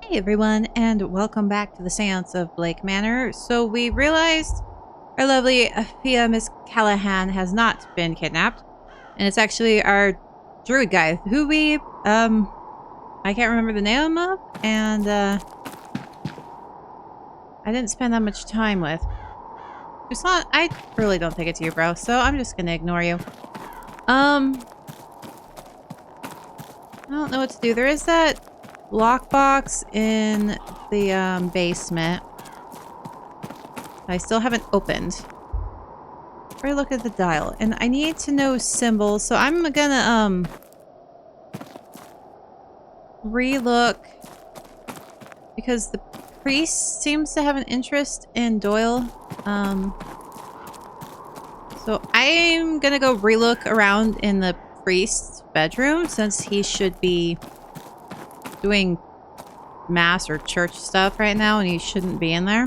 Hey everyone, and welcome back to the Séance of Blake Manor. So we realized our lovely Afia Miss Callahan has not been kidnapped, and it's actually our druid guy, who we I can't remember the name of, and I didn't spend that much time with. It's not. I really don't think it's you, bro. So I'm just gonna ignore you. I don't know what to do. There is that lockbox in the basement I still haven't opened. Or look at the dial, and I need to know symbols, so I'm gonna re-look because the priest seems to have an interest in Doyle. So I'm gonna go re-look around in the priest's bedroom since he should be doing mass or church stuff right now and he shouldn't be in there.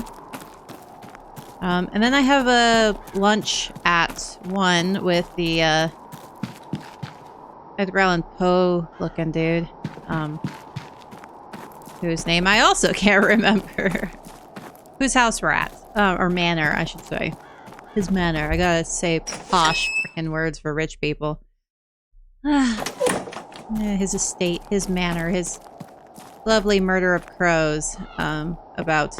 And then I have a lunch at 1 with the Edgar Allan Poe looking dude, whose name I also can't remember. Whose house we're at, or manor, I should say. His manor. I gotta say posh freaking words for rich people. Yeah, his estate, his manor, his lovely murder of crows. About.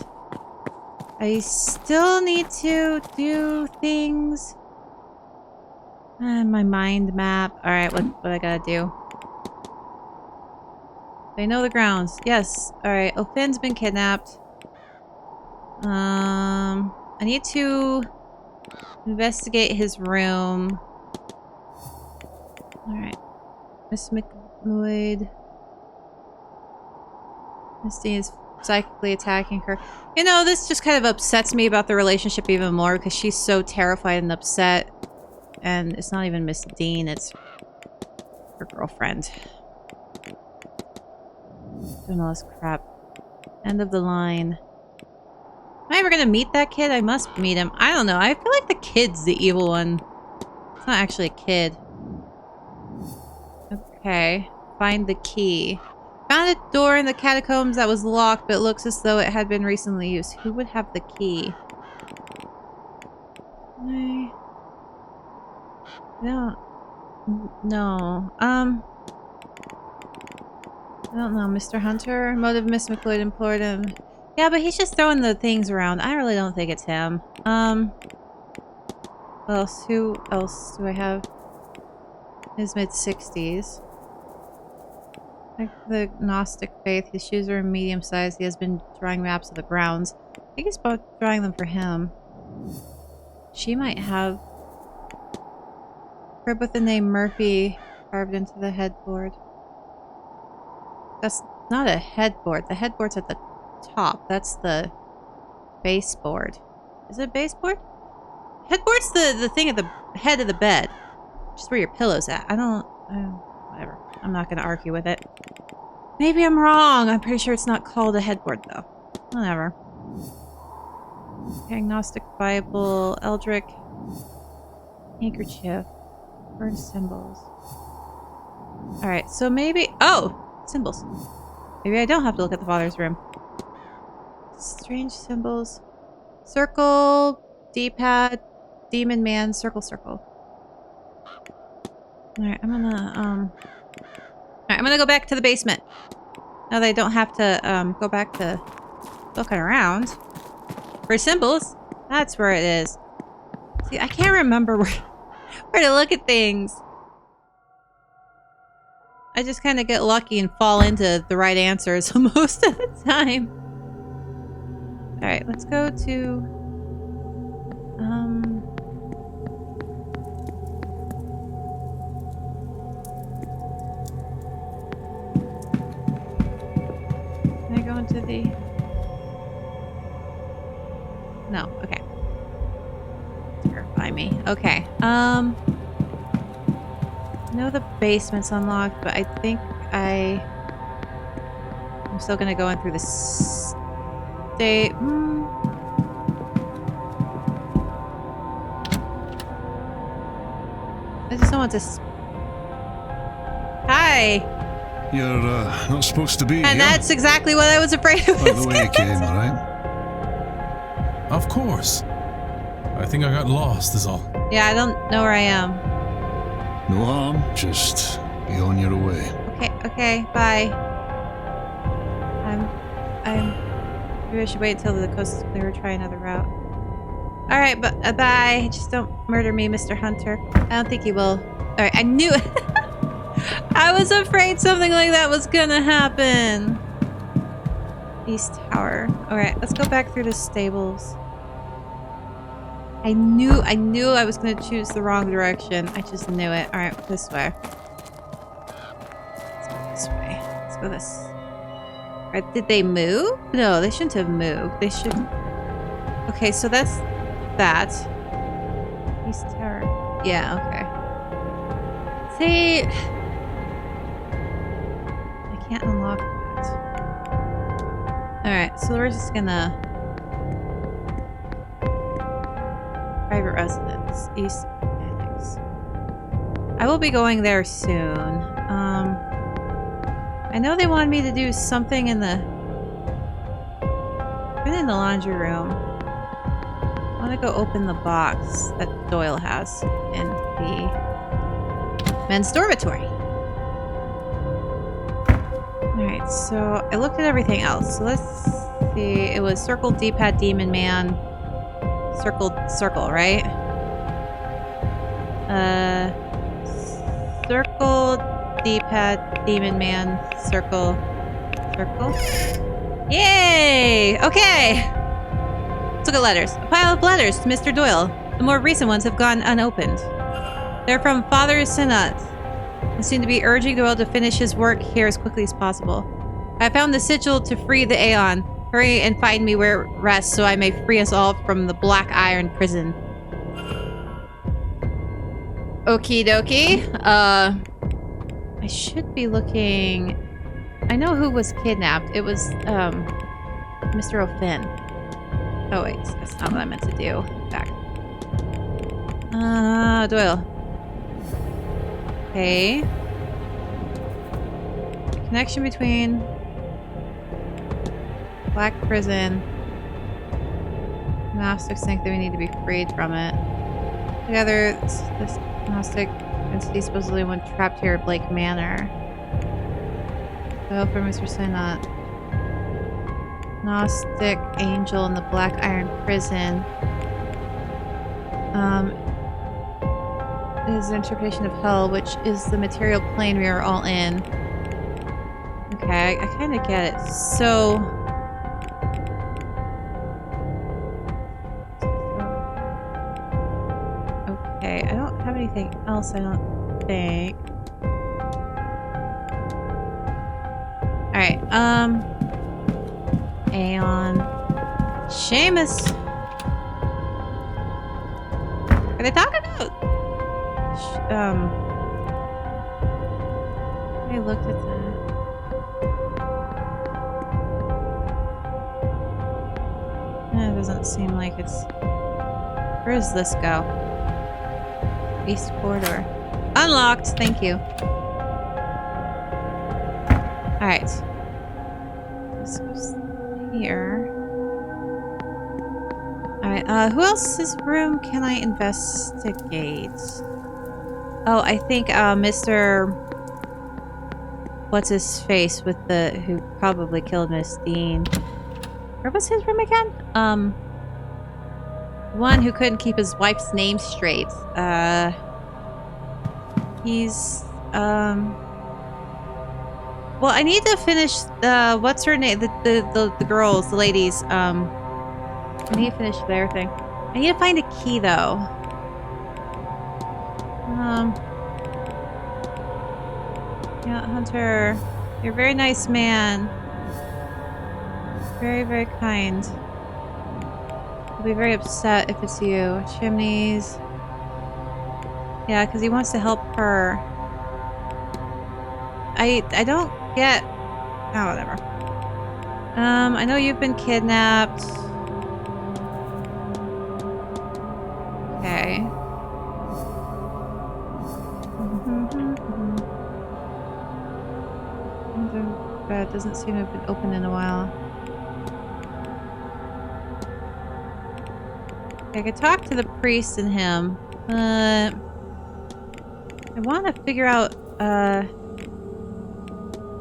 I still need to do things. My mind map. Alright, what I gotta do? They know the grounds. Yes. Alright, O'Finn's been kidnapped. I need to investigate his room. Alright. Miss McLeod. Misty is psychically attacking her. You know, this just kind of upsets me about the relationship even more because she's so terrified and upset. And it's not even Miss Dean, it's her girlfriend. Doing all this crap. End of the line. Am I ever gonna meet that kid? I must meet him. I don't know. I feel like the kid's the evil one. It's not actually a kid. Okay. Find the key. Found a door in the catacombs that was locked, but it looks as though it had been recently used. Who would have the key? I don't know. I don't know. Mr. Hunter? Motive Miss McLeod implored him. Yeah, but he's just throwing the things around. I really don't think it's him. What else? Who else do I have? His mid-60s. Like the Gnostic faith. His shoes are medium-sized. He has been drawing maps of the grounds. I think he's both drawing them for him. She might have crib with the name Murphy carved into the headboard. That's not a headboard. The headboard's at the top. That's the baseboard. Is it a baseboard? Headboard's the thing at the head of the bed. Just where your pillow's at. I don't whatever. I'm not gonna argue with it. Maybe I'm wrong. I'm pretty sure it's not called a headboard though. Whatever. Agnostic Bible, Eldrick, handkerchief, burn symbols. Alright, so maybe... Oh! Symbols. Maybe I don't have to look at the father's room. Strange symbols. Circle, D-pad, demon man, circle, circle. Alright, I'm gonna go back to the basement. Now that I don't have to, go back to looking around. For symbols, that's where it is. See, I can't remember where to look at things. I just kind of get lucky and fall into the right answers most of the time. Alright, let's go to... Can I go into the... No, okay. Terrify me. Okay, I know the basement's unlocked, but I think I'm still gonna go in through the state. I just don't want to... Hi! You're not supposed to be And here. that's exactly what I was afraid of. By the way you came, alright? Of course. I think I got lost is all. Yeah, I don't know where I am. No harm, just be on your way. Okay, bye. Maybe I should wait until the coast is clear, try another route. Alright, but bye. Just don't murder me, Mr. Hunter. I don't think he will. Alright, I knew it. I was afraid something like that was gonna happen. East Tower. Alright, let's go back through the stables. I knew I was gonna choose the wrong direction. I just knew it. Alright, this way. Let's go this way. Let's go this. Alright, did they move? No, they shouldn't have moved. They should... Okay, so that's that. East Tower. Yeah, okay. See... I can't unlock that. Alright, so we're just gonna... Private residence. East Annex. I will be going there soon. I know they wanted me to do something in the... Been in the laundry room. I want to go open the box that Doyle has in the men's dormitory. Alright, so I looked at everything else. So let's see. It was circle, D-pad, demon man. Circle, right? Circle, D-pad, demon man, circle. Yay! Okay! Let's look at letters. A pile of letters to Mr. Doyle. The more recent ones have gone unopened. They're from Father Sinat, and seem to be urging Doyle to finish his work here as quickly as possible. I found the sigil to free the Aeon. Hurry and find me where it rests so I may free us all from the Black Iron prison. Okie dokie. I should be looking... I know who was kidnapped. It was, Mr. O'Finn. Oh wait, that's not what I meant to do. Back. Doyle. Okay. The connection between... Black prison. Gnostics think that we need to be freed from it. Together, this Gnostic entity supposedly one trapped here at Blake Manor. Doyle for Mr. Sinat. Gnostic angel in the Black Iron prison. His interpretation of hell, which is the material plane we are all in. Okay, I kind of get it. So... Okay, I don't have anything else, I don't think. Alright, Aeon. Seamus! Are they talking about? I looked at that. It doesn't seem like it's... Where does this go? East corridor. Unlocked! Thank you. Alright. This goes here. Alright, who else's room can I investigate? Oh, I think, Mr... What's his face with the... Who probably killed Miss Dean. Where was his room again? One who couldn't keep his wife's name straight. He's, well, I need to finish, what's her name? The girls, the ladies, I need to finish their thing. I need to find a key, though. Yeah, Hunter, you're a very nice man. Very, very kind. I'll be very upset if it's you. Chimneys. Yeah, because he wants to help her. I don't get... Oh, whatever. I know you've been kidnapped. Okay. doesn't seem to have been opened in a while. I could talk to the priest and him, but I want to figure out,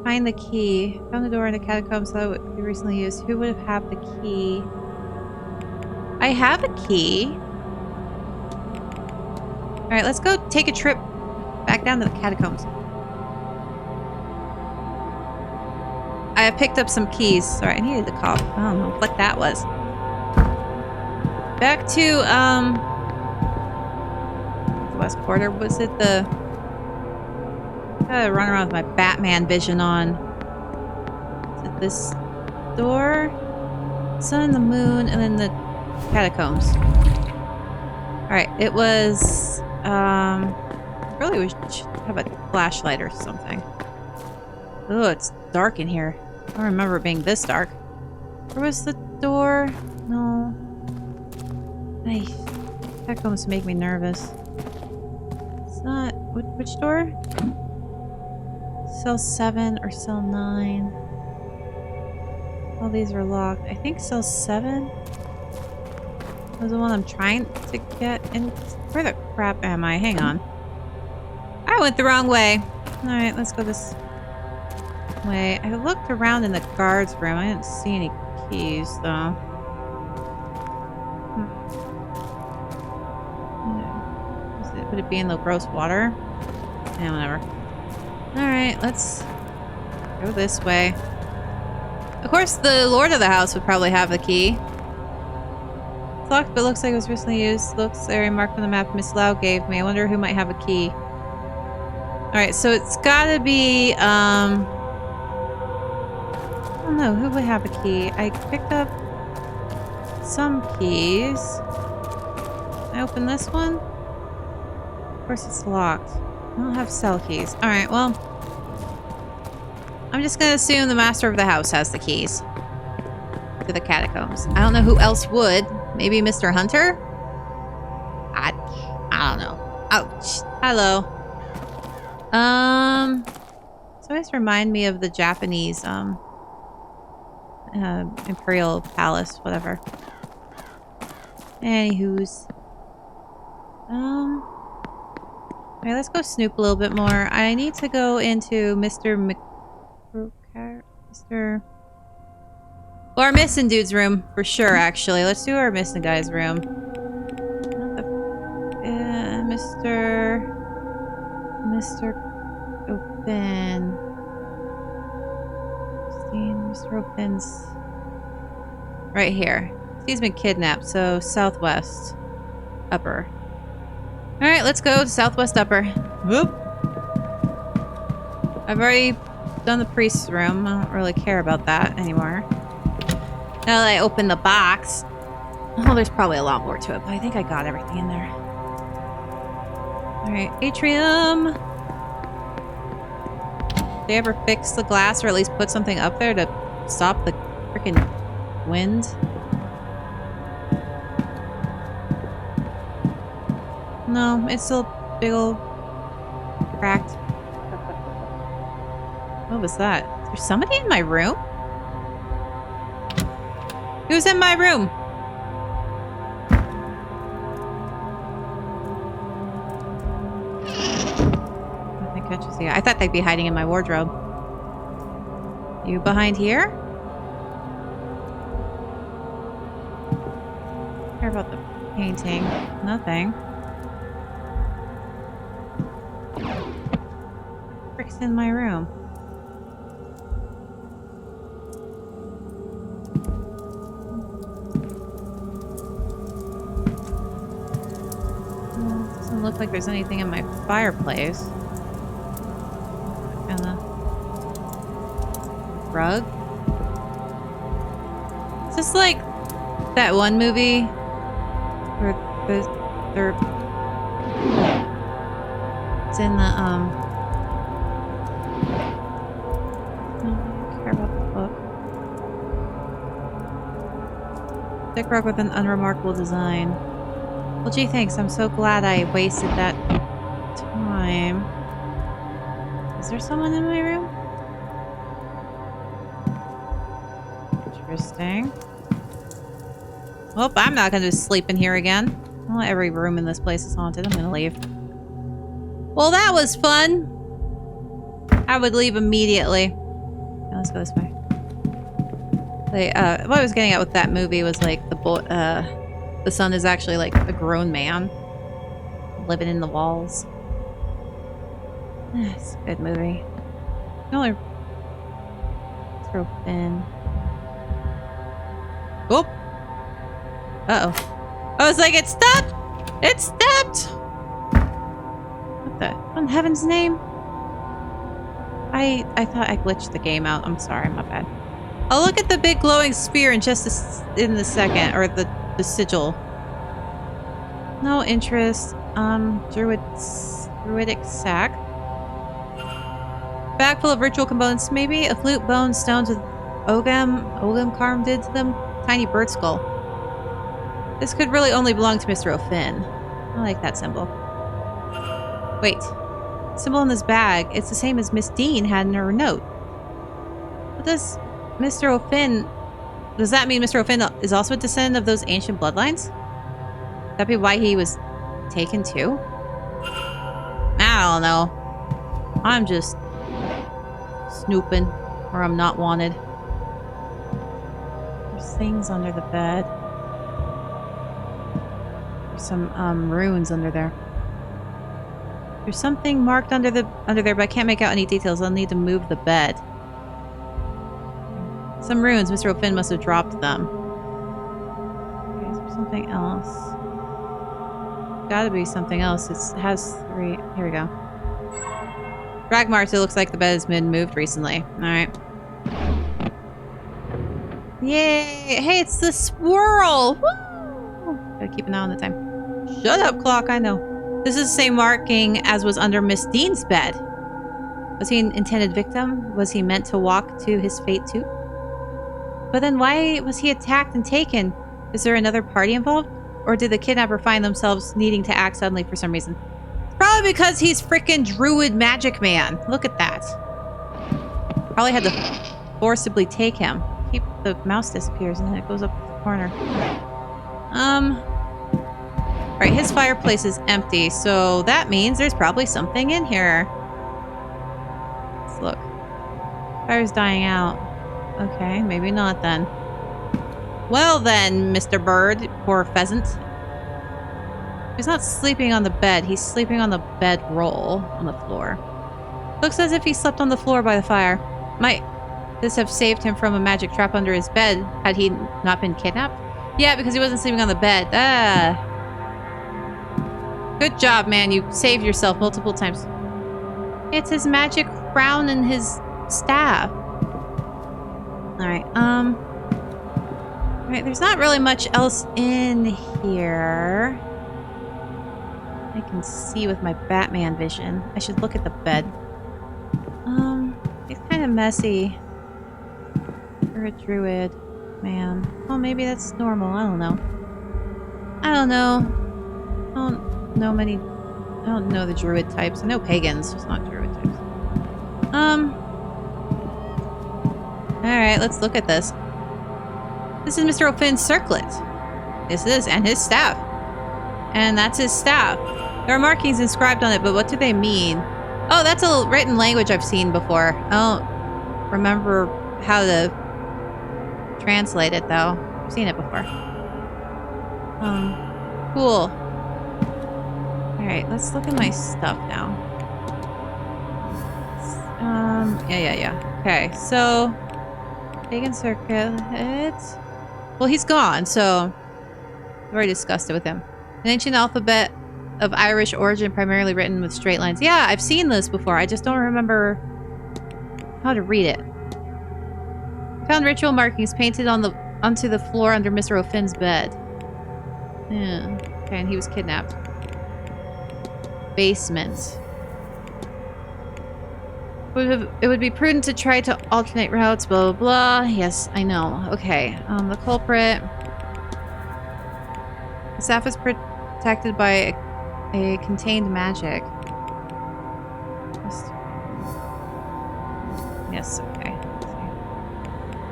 find the key. Found the door in the catacombs that would be recently used. Who would have had the key? I have a key. Alright, let's go take a trip back down to the catacombs. I have picked up some keys. Sorry, I needed to call. I don't know what that was. Back to, West Quarter. Was it the... I gotta run around with my Batman vision on. Is it this door? Sun and the moon, and then the catacombs. Alright, it was... really we should have a flashlight or something. Oh, it's dark in here. I don't remember it being this dark. Where was the door? No. Ay, catacombs make me nervous. It's not... Which door? Cell 7 or cell 9? All these are locked. I think cell 7 was the one I'm trying to get in. Where the crap am I? Hang on. I went the wrong way. Alright, let's go this way. I looked around in the guards room. I didn't see any keys, though. Would it be in the gross water? Yeah, whatever. Alright, let's go this way. Of course, the lord of the house would probably have the key. It's locked, but looks like it was recently used. Looks area marked on the map Miss Lau gave me. I wonder who might have a key. Alright, so it's gotta be, I don't know, who would have a key? I picked up some keys. Can I open this one? Of course it's locked. I don't have cell keys. Alright, well, I'm just gonna assume the master of the house has the keys to the catacombs. I don't know who else would. Maybe Mr. Hunter? I don't know. Ouch. Hello. So always remind me of the Japanese, Imperial Palace, whatever. Anywho's. Okay, let's go snoop a little bit more. I need to go into Mr. Well, our missing dude's room, for sure, actually. Let's do our missing guy's room. Mr. Open. Mr. Open's right here. He's been kidnapped, so southwest upper. Alright, let's go to southwest upper. Whoop. I've already done the priest's room. I don't really care about that anymore. Now that I opened the box. Oh, there's probably a lot more to it, but I think I got everything in there. Alright, atrium. Did they ever fix the glass or at least put something up there to stop the freaking wind? No, it's still big old cracked. What was that? Is there somebody in my room? Who's in my room? I thought they'd be hiding in my wardrobe. You behind here? Care about the painting. Nothing. Frick's in my room. Doesn't look like there's anything in my fireplace. And the rug. Is this like that one movie where they're it's in the I don't care about the book. Thick rug with an unremarkable design. Well, gee, thanks. I'm so glad I wasted that time. Is there someone in my room? Interesting. Well, I'm not going to sleep in here again. Well, every room in this place is haunted. I'm going to leave. Well, that was fun. I would leave immediately. Now, let's go this way. What I was getting at with that movie was like the son is actually like a grown man living in the walls. It's a good movie. No, throw in. Oh. Uh-oh. I was like, it stopped! It stopped! What the? In heaven's name? I thought I glitched the game out. I'm sorry, my bad. I'll look at the big glowing sphere in just in the second, or the sigil. No interest. Druidic sack. Bag full of ritual components, maybe a flute, bone, stones with ogam carved into them. Tiny bird skull. This could really only belong to Mr. O'Finn. I like that symbol. Wait. Symbol in this bag. It's the same as Miss Dean had in her note. What does Mr. O'Finn... Does that mean Mr. O'Finn is also a descendant of those ancient bloodlines? Would that be why he was taken too? I don't know. I'm just snooping where I'm not wanted. There's things under the bed. There's some runes under there. There's something marked under there, but I can't make out any details. I'll need to move the bed. Some runes. Mr. O'Finn must have dropped them. Okay, is there something else? Gotta be something else. It has 3. Here we go. Drag marks. It looks like the bed has been moved recently. Alright. Yay! Hey, it's the squirrel! Woo! Gotta keep an eye on the time. Shut up, clock. I know. This is the same marking as was under Miss Dean's bed. Was he an intended victim? Was he meant to walk to his fate too? But then why was he attacked and taken? Is there another party involved? Or did the kidnapper find themselves needing to act suddenly for some reason? It's probably because he's freaking druid magic man. Look at that. Probably had to forcibly take him. Keep the mouse disappears and then it goes up the corner. Right, his fireplace is empty, so that means there's probably something in here. Let's look. Fire's dying out. Okay, maybe not then. Well then, Mr. Bird, poor pheasant. He's not sleeping on the bed, he's sleeping on the bedroll on the floor. Looks as if he slept on the floor by the fire. Might this have saved him from a magic trap under his bed had he not been kidnapped? Yeah, because he wasn't sleeping on the bed. Good job, man. You saved yourself multiple times. It's his magic crown and his staff. Alright, Alright, there's not really much else in here. I can see with my Batman vision. I should look at the bed. It's kind of messy. For a druid, man. Well, maybe that's normal. I don't know. I don't know. I don't know the druid types. I know pagans, just not druid types. Alright, let's look at this. This is Mr. O'Finn's circlet. This is, and his staff. And that's his staff. There are markings inscribed on it, but what do they mean? Oh, that's a written language I've seen before. I don't remember how to translate it, though. I've seen it before. Cool. Alright, let's look at my stuff now. Yeah. Okay, so... Pagan circuit... Well, he's gone, so... I've already discussed it with him. An ancient alphabet of Irish origin, primarily written with straight lines. Yeah, I've seen this before. I just don't remember how to read it. Found ritual markings painted onto the floor under Mr. O'Finn's bed. Yeah. Okay, and he was kidnapped. Basement. It would be prudent to try to alternate routes, blah, blah, blah. Yes, I know. Okay, the culprit. The staff is protected by a contained magic. Yes, okay.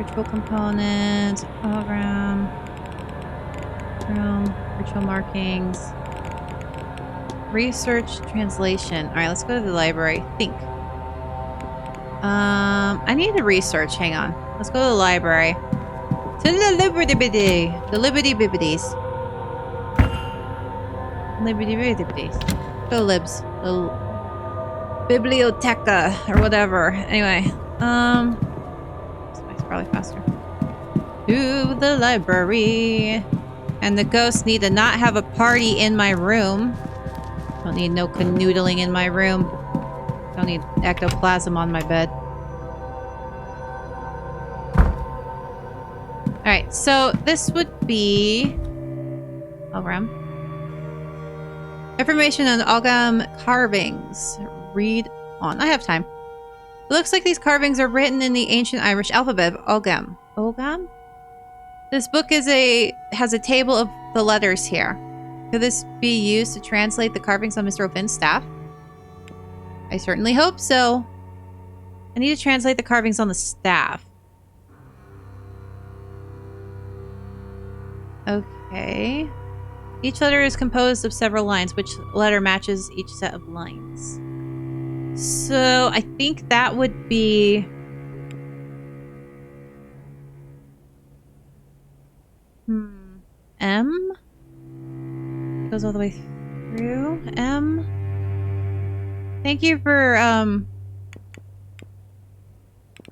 Ritual components, hologram, room, ritual markings, research, translation. All right, let's go to the library. Think. I need to research. Hang on. Let's go to the library. To the Liberty-Biddy. The Liberty-Bibbities. Liberty-Bibbities. Go Libs. The Biblioteca or whatever. Anyway. It's probably faster. To the library. And the ghosts need to not have a party in my room. Don't need no canoodling in my room. Don't need ectoplasm on my bed. Alright, so this would be... Algram. Information on Algam carvings. Read on. I have time. It looks like these carvings are written in the ancient Irish alphabet of Algam. Algam? This book has a table of the letters here. Could this be used to translate the carvings on Mr. O'Finn's staff? I certainly hope so. I need to translate the carvings on the staff. Okay. Each letter is composed of several lines. Which letter matches each set of lines? So I think that would be... M? Goes all the way through. M? Thank you for,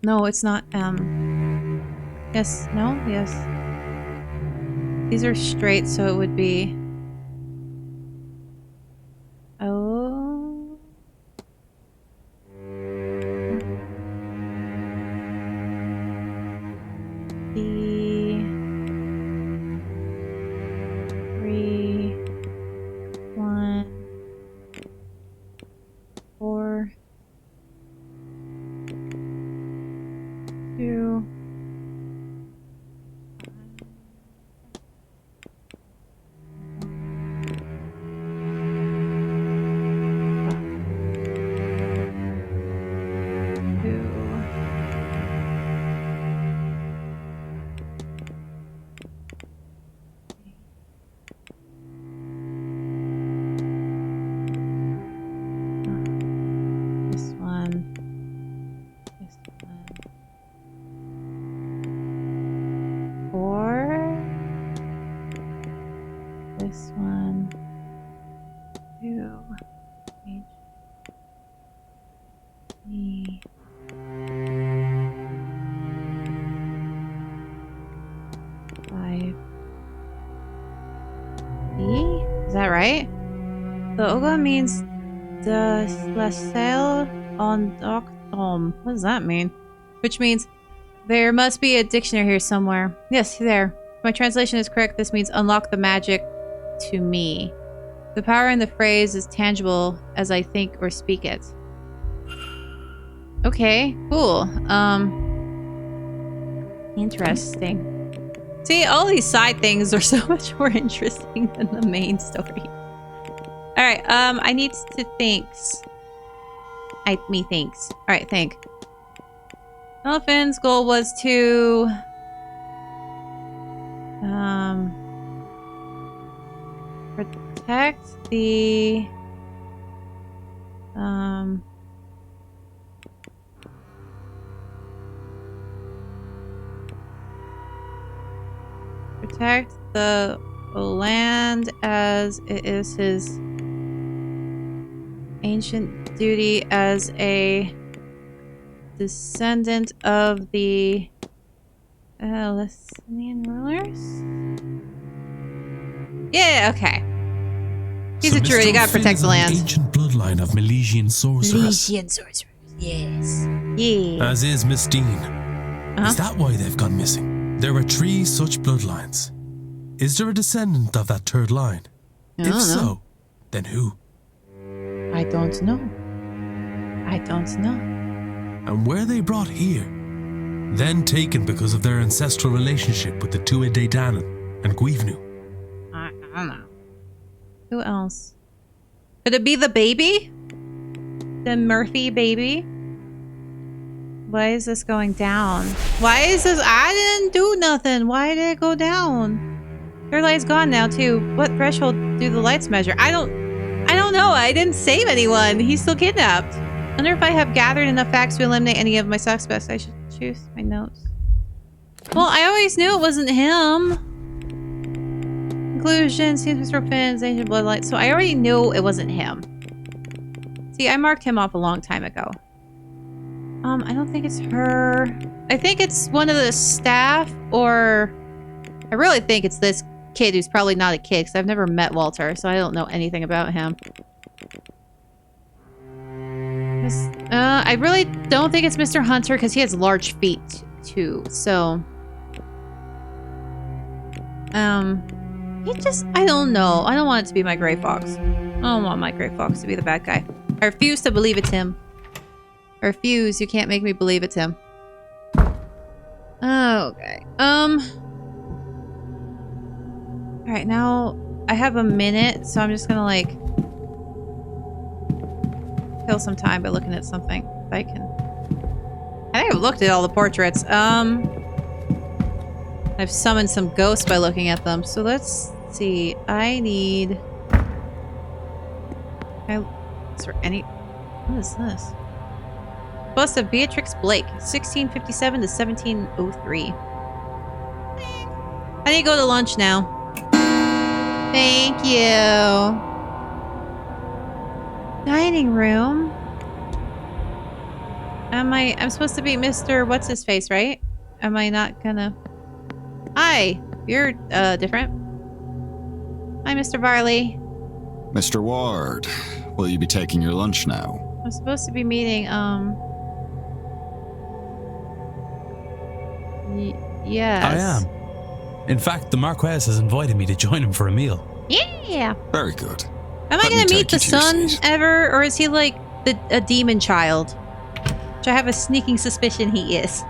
No, it's not M. Yes, no, yes. These are straight, so it would be... O... D... 3... 1... 4... 2... Is that right? The Oga means the Slacel on Doctom. What does that mean? Which means there must be a dictionary here somewhere. Yes, there. If my translation is correct, this means unlock the magic to me. The power in the phrase is tangible as I think or speak it. Okay, cool. Interesting. See, all these side things are so much more interesting than the main story. Alright, I need to think. Thinks. Alright, think. Elephant's goal was to... protect the... protect the land as it is his ancient duty as a descendant of the Lithinian rulers? Yeah, okay. He's a druid, you gotta protect the land. Ancient bloodline of Milesian sorcerers. Milesian sorcerers, yes. Yeah. As is Miss Dean. Is that why they've gone missing? There are 3 such bloodlines. Is there a descendant of that 3rd line? If so, then who? I don't know. I don't know. And were they brought here? Then taken because of their ancestral relationship with the Tua De Danann and Guivnu? I don't know. Who else? Could it be the baby? The Murphy baby? Why is this going down? Why is this? I didn't do nothing. Why did it go down? Your light's gone now too. What threshold do the lights measure? I don't know. I didn't save anyone. He's still kidnapped. I wonder if I have gathered enough facts to eliminate any of my suspects. I should choose my notes. Well, I always knew it wasn't him. Conclusion, seems Mr. Finn's ancient bloodlight. So I already knew it wasn't him. See, I marked him off a long time ago. I don't think it's her. I think it's one of the staff, or I really think it's this kid who's probably not a kid because I've never met Walter, so I don't know anything about him. I really don't think it's Mr. Hunter because he has large feet too. So, he just, I don't know. I don't want it to be my gray fox. I don't want my gray fox to be the bad guy. I refuse to believe it's him. I refuse. You can't make me believe it's him. Okay. Alright, now I have a minute, so I'm just gonna like kill some time by looking at something. If I can. I think I've looked at all the portraits. I've summoned some ghosts by looking at them. So let's see. I need. Is there any? What is this? Bust of Beatrix Blake, 1657 to 1703. I need to go to lunch now. Thank you. Dining room. I'm supposed to be Mr. What's his face, right? Am I not gonna? Hi, you're different. Hi, Mr. Varley. Mr. Ward, will you be taking your lunch now? I'm supposed to be meeting yes. I am. In fact, the Marquess has invited me to join him for a meal. Yeah. Very good. Am I gonna meet the son ever, or is he like a demon child? Which I have a sneaking suspicion he is.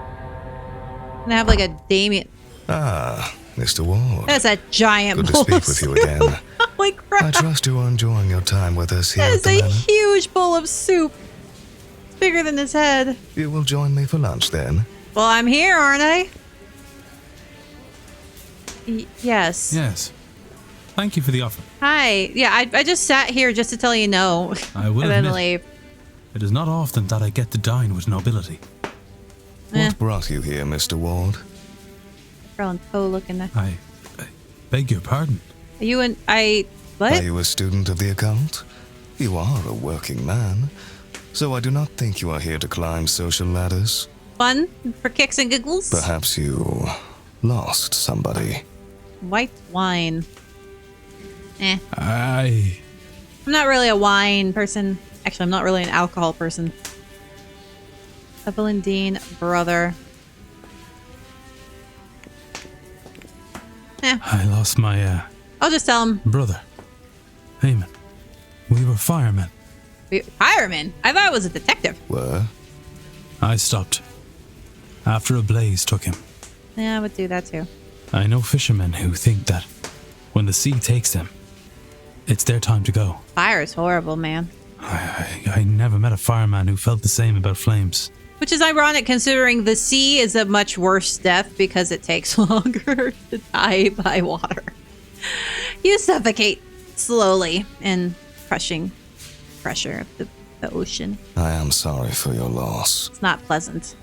And I have like a Damien. Ah, Mr. Ward. That's a giant Good to bowl speak of with you soup. again. Holy crap. I trust you are enjoying your time with us here That at is the a manor. huge bowl of soup. It's bigger than his head. You will join me for lunch then? Well, I'm here, aren't I? Yes. Yes. Thank you for the offer. Hi. Yeah, I just sat here just to tell you no. I will and then admit, leave. it is not often that I get to dine with nobility. What brought you here, Mr. Ward? Girl and toe looking. I beg your pardon. Are you and I? What? Are you a student of the occult? You are a working man, so I do not think you are here to climb social ladders. Fun for kicks and giggles. Perhaps you lost somebody. White wine. I I'm not really a wine person. Actually, I'm not really an alcohol person. Evelyn Dean, brother. I lost my I'll just tell him. brother. Heyman. We were firemen. Fireman? I thought it was a detective. Were? I stopped after a blaze took him. Yeah, I would do that too. I know fishermen who think that when the sea takes them, it's their time to go. Fire is horrible, man. I never met a fireman who felt the same about flames. Which is ironic considering the sea is a much worse death because it takes longer to die by water. You suffocate slowly in crushing pressure of the ocean. I am sorry for your loss. It's not pleasant.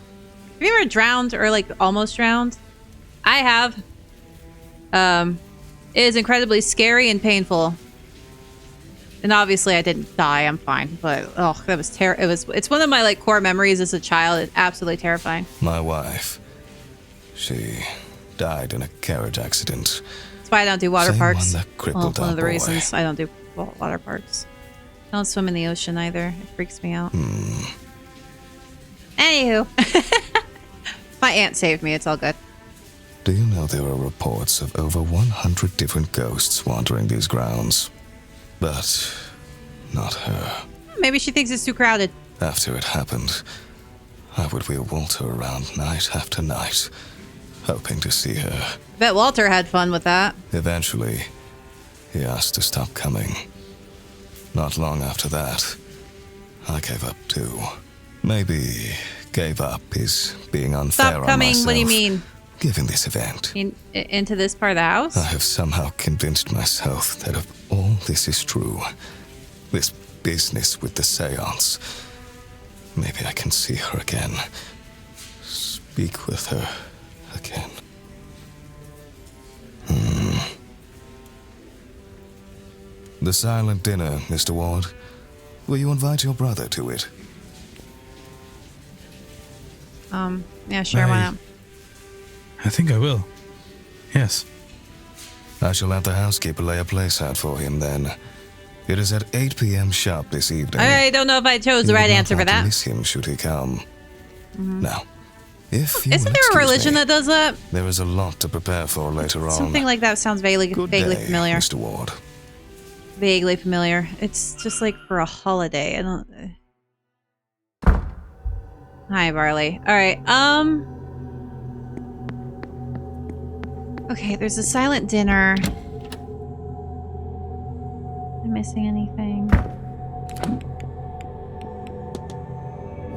Have you ever drowned or like almost drowned? I have. It is incredibly scary and painful. And obviously I didn't die, I'm fine. But oh, that was it's one of my like core memories as a child. It's absolutely terrifying. My wife, she died in a carriage accident. That's why I don't do water Same parks. one that crippled One our of the boy. reasons I don't do water parks. I don't swim in the ocean either. It freaks me out. Anywho. My aunt saved me. It's all good. Do you know there are reports of over 100 different ghosts wandering these grounds? But not her. Maybe she thinks it's too crowded. After it happened, I would wheel Walter around night after night, hoping to see her. Bet Walter had fun with that. Eventually, he asked to stop coming. Not long after that, I gave up too. Maybe gave up is being unfair Stop on coming. myself. What do you mean? Given this event, Into this part of the house? I have somehow convinced myself that if all this is true, this business with the seance, maybe I can see her again. Speak with her again. The silent dinner, Mr. Ward. Will you invite your brother to it? Yeah, sure, why not? I think I will. Yes. I shall have the housekeeper lay a place out for him then. It is at 8 p.m. sharp this evening. I don't know if I chose the You would right not answer for want to that. miss him should he come. Now, if you Isn't will there a excuse religion me, that does that? there is a lot to prepare for later on. Something like that sounds vaguely Good day, familiar. Mr. Ward. Vaguely familiar. It's just like for a holiday. I don't... Hi, Barley. Alright, okay, there's a silent dinner. Am I missing anything?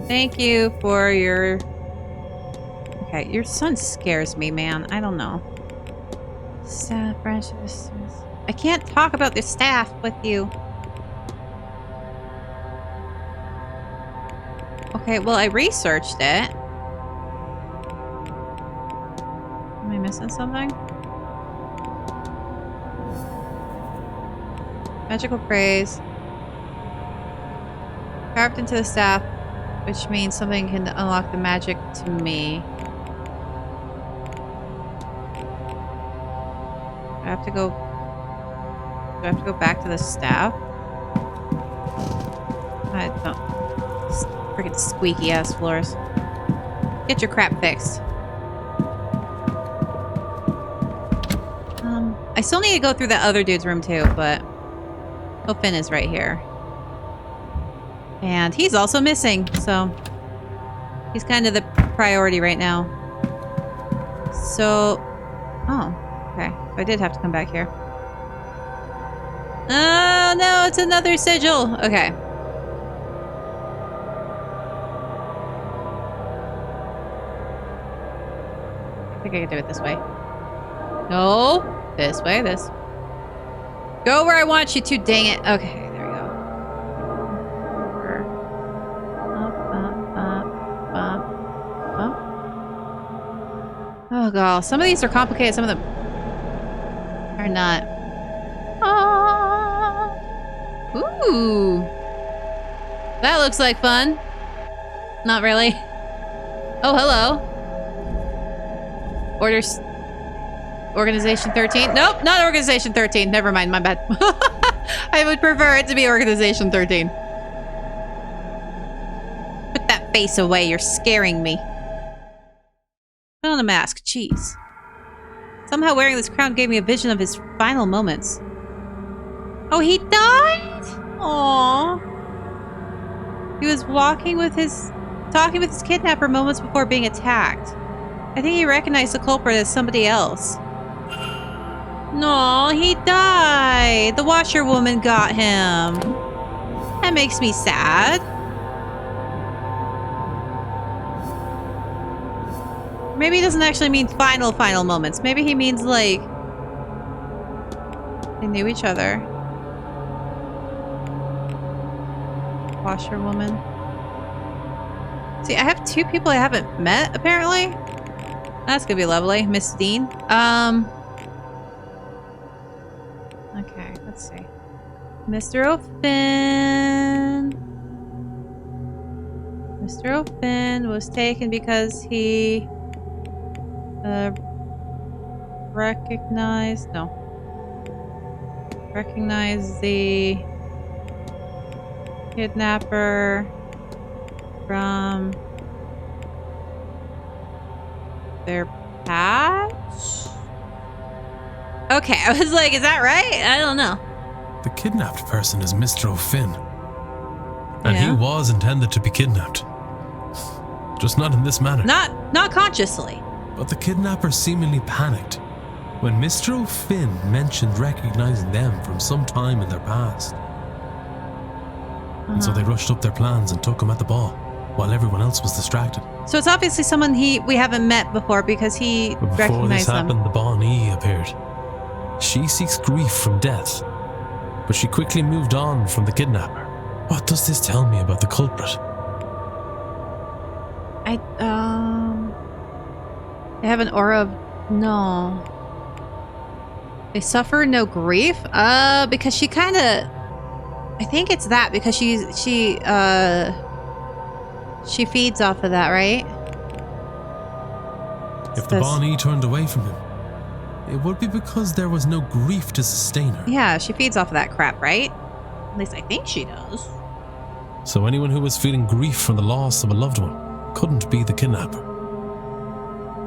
Thank you for your... Okay, your son scares me, man. I don't know. Staff branches. I can't talk about the staff with you. Okay, well, I researched it. Am I missing something? Magical praise. Carved into the staff, which means something can unlock the magic to me. I have to go... Do I have to go back to the staff? I don't... Freaking squeaky ass floors. Get your crap fixed. I still need to go through that other dude's room too, but... Oh, Finn is right here. And he's also missing, so... He's kind of the priority right now. So... Oh, okay. So I did have to come back here. Oh, no, it's another sigil! Okay. I think I can do it this way. No! This way, this. Go where I want you to, dang it. Okay, there we go. Up. Oh, God. Some of these are complicated. Some of them are not. Ooh. That looks like fun. Not really. Oh, hello. Orders. Organization 13. Nope, not Organization 13. Never mind, my bad. I would prefer it to be Organization 13. Put that face away. You're scaring me. Put on a mask. Jeez. Somehow wearing this crown gave me a vision of his final moments. Oh, he died? Aww. He was talking with his kidnapper moments before being attacked. I think he recognized the culprit as somebody else. No, he died. The washerwoman got him. That makes me sad. Maybe he doesn't actually mean final moments. Maybe he means like they knew each other. Washerwoman. See, I have two people I haven't met, apparently. That's gonna be lovely. Miss Dean. Okay, let's see. Mr. O'Finn. Mr. O'Finn was taken because he recognized the kidnapper from their past? Okay, I was like, is that right? I don't know. The kidnapped person is Mr. O'Finn. And he Yeah. was intended to be kidnapped. Just not in this manner. Not consciously. But the kidnapper seemingly panicked when Mr. O'Finn mentioned recognizing them from some time in their past. And so they rushed up their plans and took him at the ball. while everyone else was distracted. So it's obviously someone we haven't met before because he But before this recognized them. happened, the Bonnie appeared. She seeks grief from death, but she quickly moved on from the kidnapper. What does this tell me about the culprit? They have an aura of no. They suffer no grief? Because she kind of, I think it's that because she feeds off of that, right? If the Bonnie turned away from him, it would be because there was no grief to sustain her. Yeah, she feeds off of that crap, right? At least I think she does. So anyone who was feeling grief from the loss of a loved one couldn't be the kidnapper.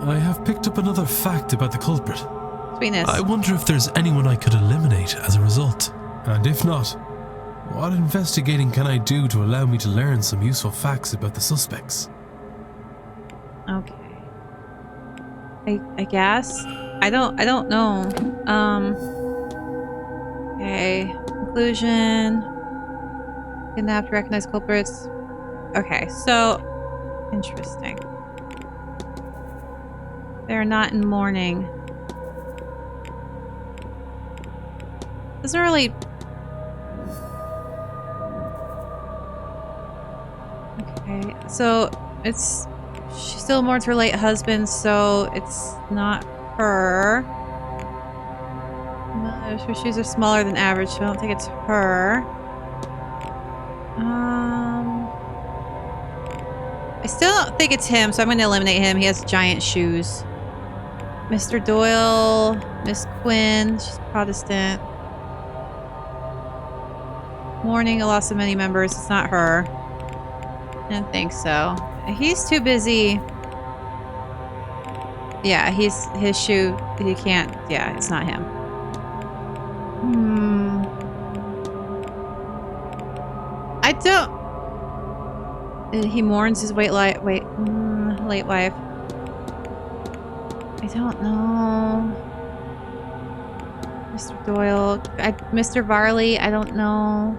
I have picked up another fact about the culprit. Sweetness. I wonder if there's anyone I could eliminate as a result. And if not, what investigating can I do to allow me to learn some useful facts about the suspects? Okay. I guess. I don't know. Okay. Conclusion. Kidnapped, recognized culprits. Okay, so interesting. They're not in mourning. Doesn't really. Okay, so she still mourns her late husband, so it's not her. Her shoes are smaller than average, so I don't think it's her. I still don't think it's him, so I'm going to eliminate him. He has giant shoes. Mr. Doyle, Miss Quinn, she's Protestant. Mourning a loss of many members. It's not her. I didn't think so. He's too busy. Yeah, his shoe. He can't. Yeah, it's not him. I don't. He mourns his late wife. I don't know. Mr. Doyle. Mr. Varley. I don't know.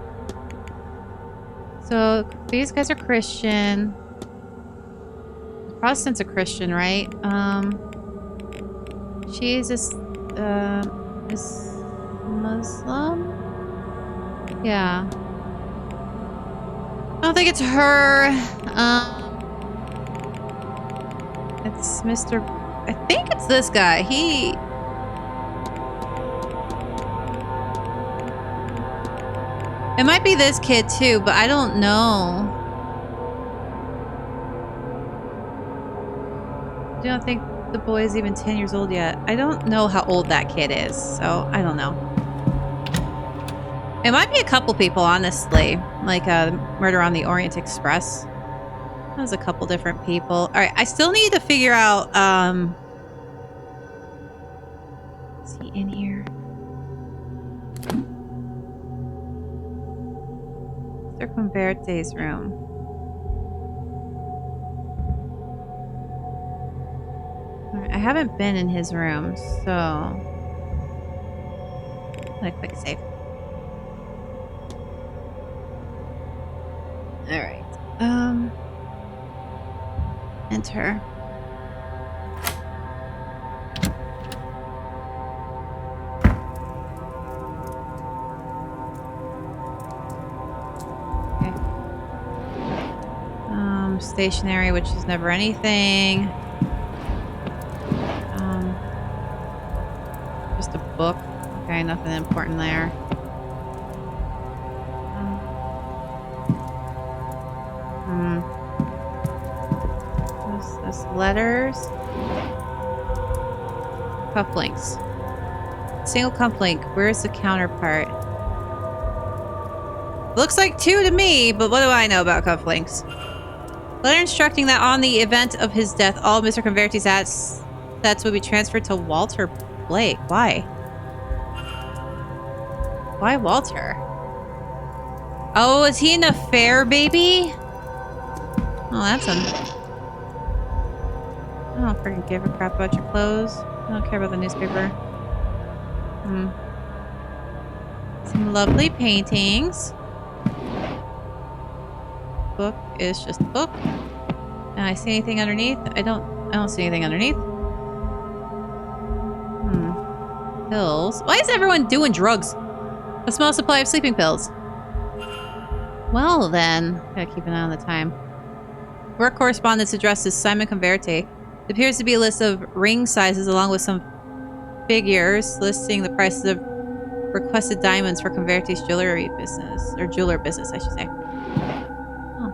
So these guys are Christian. Protestant's a Christian, right? She's is Muslim? Yeah. I don't think it's her. It's Mr. I think it's this guy. It might be this kid too, but I don't know. I don't think the boy is even 10 years old yet. I don't know how old that kid is, so I don't know. It might be a couple people, honestly. Like Murder on the Orient Express. That was a couple different people. Alright, I still need to figure out, is he in here? Circumverte's room. Alright, I haven't been in his room, so... I'm gonna quick save. Alright. Enter. Okay. Stationery, which is never anything. Just a book. Okay, nothing important there. Those letters. Cufflinks. Single cufflink. Where's the counterpart? Looks like 2 to me, but what do I know about cufflinks? Letter instructing that on the event of his death, all Mr. Converti's assets will be transferred to Walter Blake. Why? Why Walter? Oh, is he an affair baby? Oh, that's I don't freaking give a crap about your clothes. I don't care about the newspaper. Some lovely paintings. book is just a book. And I see anything underneath? I don't see anything underneath. Pills. Why is everyone doing drugs? A small supply of sleeping pills. Well then, gotta keep an eye on the time. Work correspondence addressed is Simon Converte. It appears to be a list of ring sizes along with some figures listing the prices of requested diamonds for Converte's jewelry business. Or jeweler business, I should say. Oh.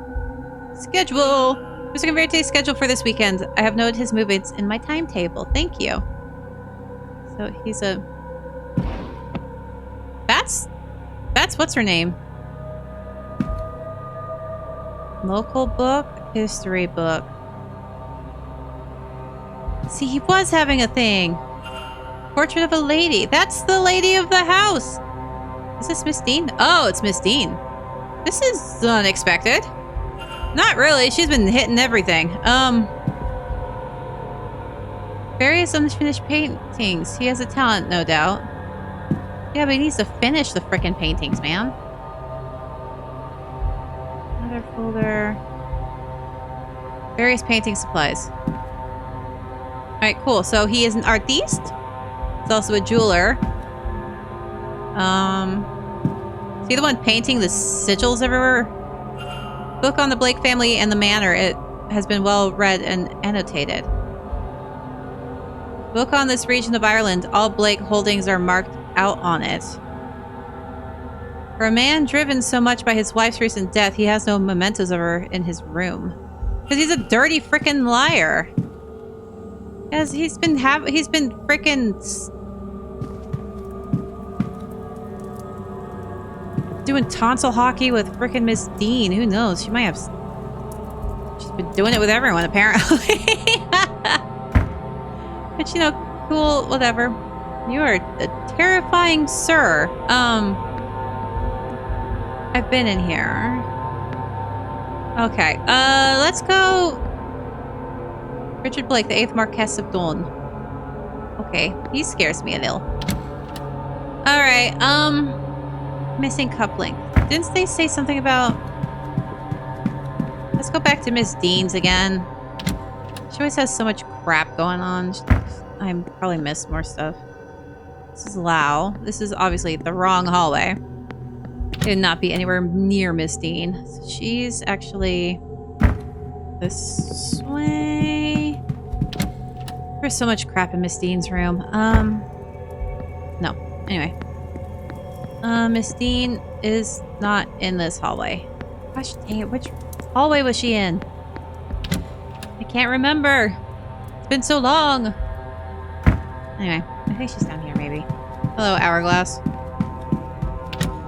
Schedule! Mr. Converte's schedule for this weekend. I have noted his movements in my timetable. Thank you. So he's a... That's what's her name? Local book, history book. See, he was having a thing. Portrait of a lady. That's the lady of the house. Is this Miss Dean? Oh, it's Miss Dean. This is unexpected. Not really. She's been hitting everything. Various unfinished paintings. He has a talent, no doubt. Yeah, but he needs to finish the frickin' paintings, man. Another folder. Various painting supplies. Alright, cool. So he is an artiste. He's also a jeweler. Is he the one painting the sigils everywhere? Book on the Blake family and the manor. It has been well read and annotated. Book on this region of Ireland. All Blake holdings are marked out on it. For a man driven so much by his wife's recent death, he has no mementos of her in his room. Because he's a dirty frickin' liar. As he's been frickin' doing tonsil hockey with frickin' Miss Dean. Who knows? She might have... She's been doing it with everyone, apparently. But, you know, cool, whatever. You are a terrifying sir. I've been in here. Okay, let's go... Richard Blake, the 8th Marquess of Dawn. Okay, he scares me a little. Alright, missing coupling. Didn't they say something about... Let's go back to Miss Dean's again. She always has so much crap going on. I probably missed more stuff. This is Lau. This is obviously the wrong hallway. It would not be anywhere near Miss Dean. So she's actually... this way. There's so much crap in Miss Dean's room. No. Anyway. Miss Dean is not in this hallway. Gosh dang it, which hallway was she in? I can't remember. It's been so long. Anyway, I think she's down here maybe. Hello, Hourglass.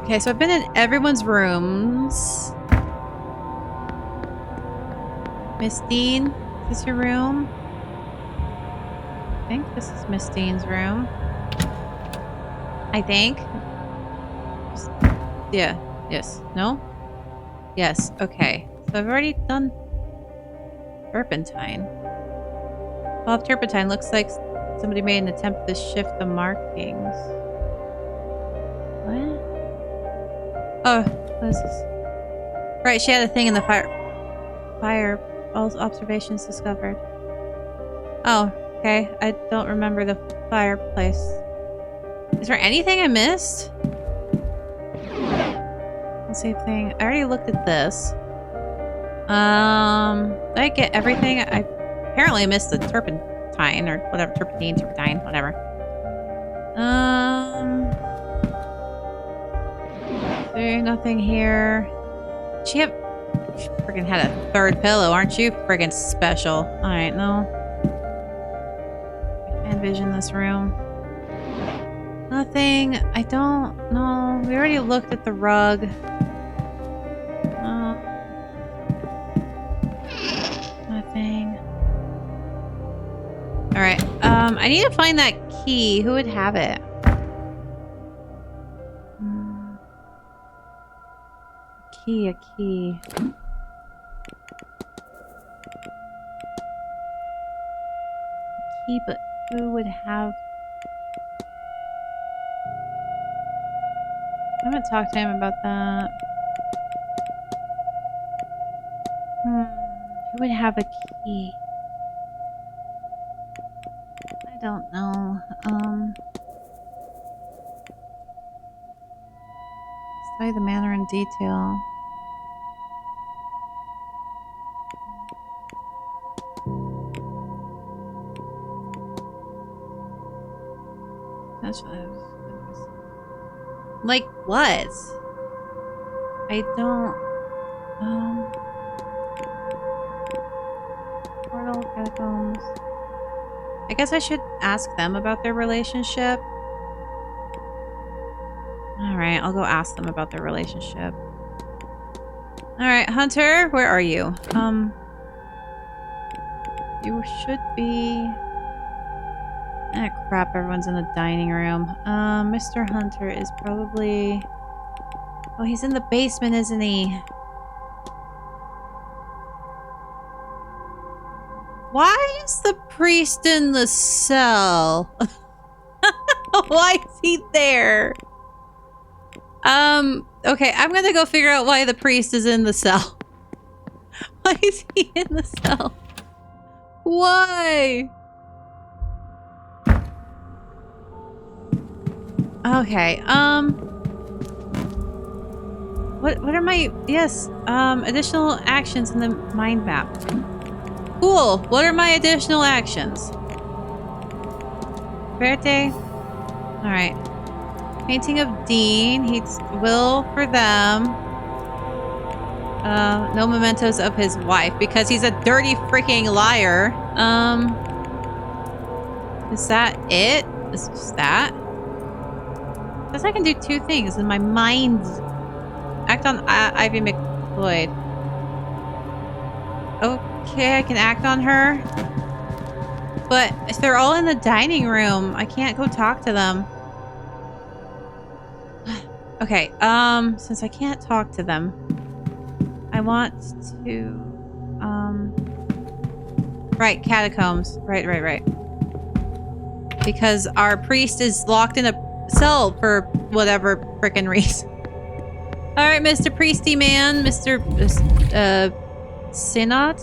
Okay, so I've been in everyone's rooms. Miss Dean, is this your room? I think this is Miss Dean's room. I think. Yeah. Yes. No? Yes. Okay. So I've already done turpentine. Well, turpentine looks like somebody made an attempt to shift the markings. What? Oh, what is this? Right, she had a thing in the fire. All observations discovered. Oh, okay. I don't remember the fireplace. Is there anything I missed? Same thing. I already looked at this. Did I get everything? I apparently missed the turpentine or whatever. Turpentine, whatever. There's nothing here. She freaking had a third pillow, aren't you? Friggin' special. Alright, no. I envision this room. Nothing. I don't know. We already looked at the rug. Nothing. Alright. I need to find that key. Who would have it? A key. Key, but who would have... I haven't talked to him about that. Who would have a key? I don't know. Study the manor in detail. That's what I was. Like what? I don't. Portal catacombs. I guess I should ask them about their relationship. Alright, I'll go ask them about their relationship. Alright, Hunter, where are you? You should be... Ah, crap, everyone's in the dining room. Mr. Hunter is probably... Oh, he's in the basement, isn't he? Why is the priest in the cell? Why is he there? Okay, I'm gonna go figure out why the priest is in the cell. Why is he in the cell? Why? Okay, what are my... Yes, additional actions in the mind map. Cool, what are my additional actions? Verte? Alright. Painting of Dean. He's will for them. No mementos of his wife because he's a dirty freaking liar. Is that it? Is just that? Because I can do two things in my mind. Act on Ivy McLeod. Okay, I can act on her. But if they're all in the dining room, I can't go talk to them. Okay, since I can't talk to them, I want to, right, catacombs. Right. Because our priest is locked in a cell for whatever frickin' reason. Alright, Mr. Priesty Man, Mr. Synod?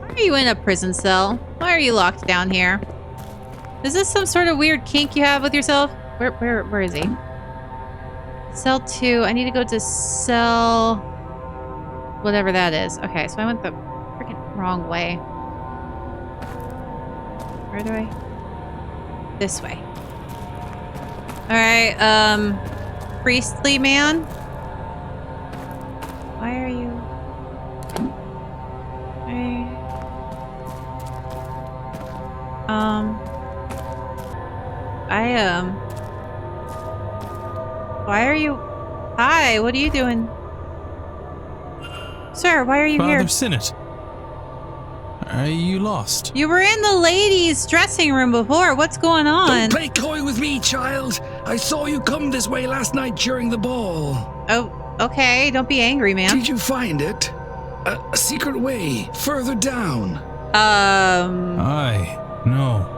Why are you in a prison cell? Why are you locked down here? Is this some sort of weird kink you have with yourself? Where is he? Cell 2. I need to go to cell... whatever that is. Okay, so I went the freaking wrong way. Where do I... This way. Alright, Priestly Man? Why are you... Why are you... Hi, what are you doing? Sir, why are you here? Father Sinnott. Are you lost? You were in the ladies' dressing room before. What's going on? Don't play coy with me, child. I saw you come this way last night during the ball. Oh, okay. Don't be angry, man. Did you find it? A secret way further down. Aye, no.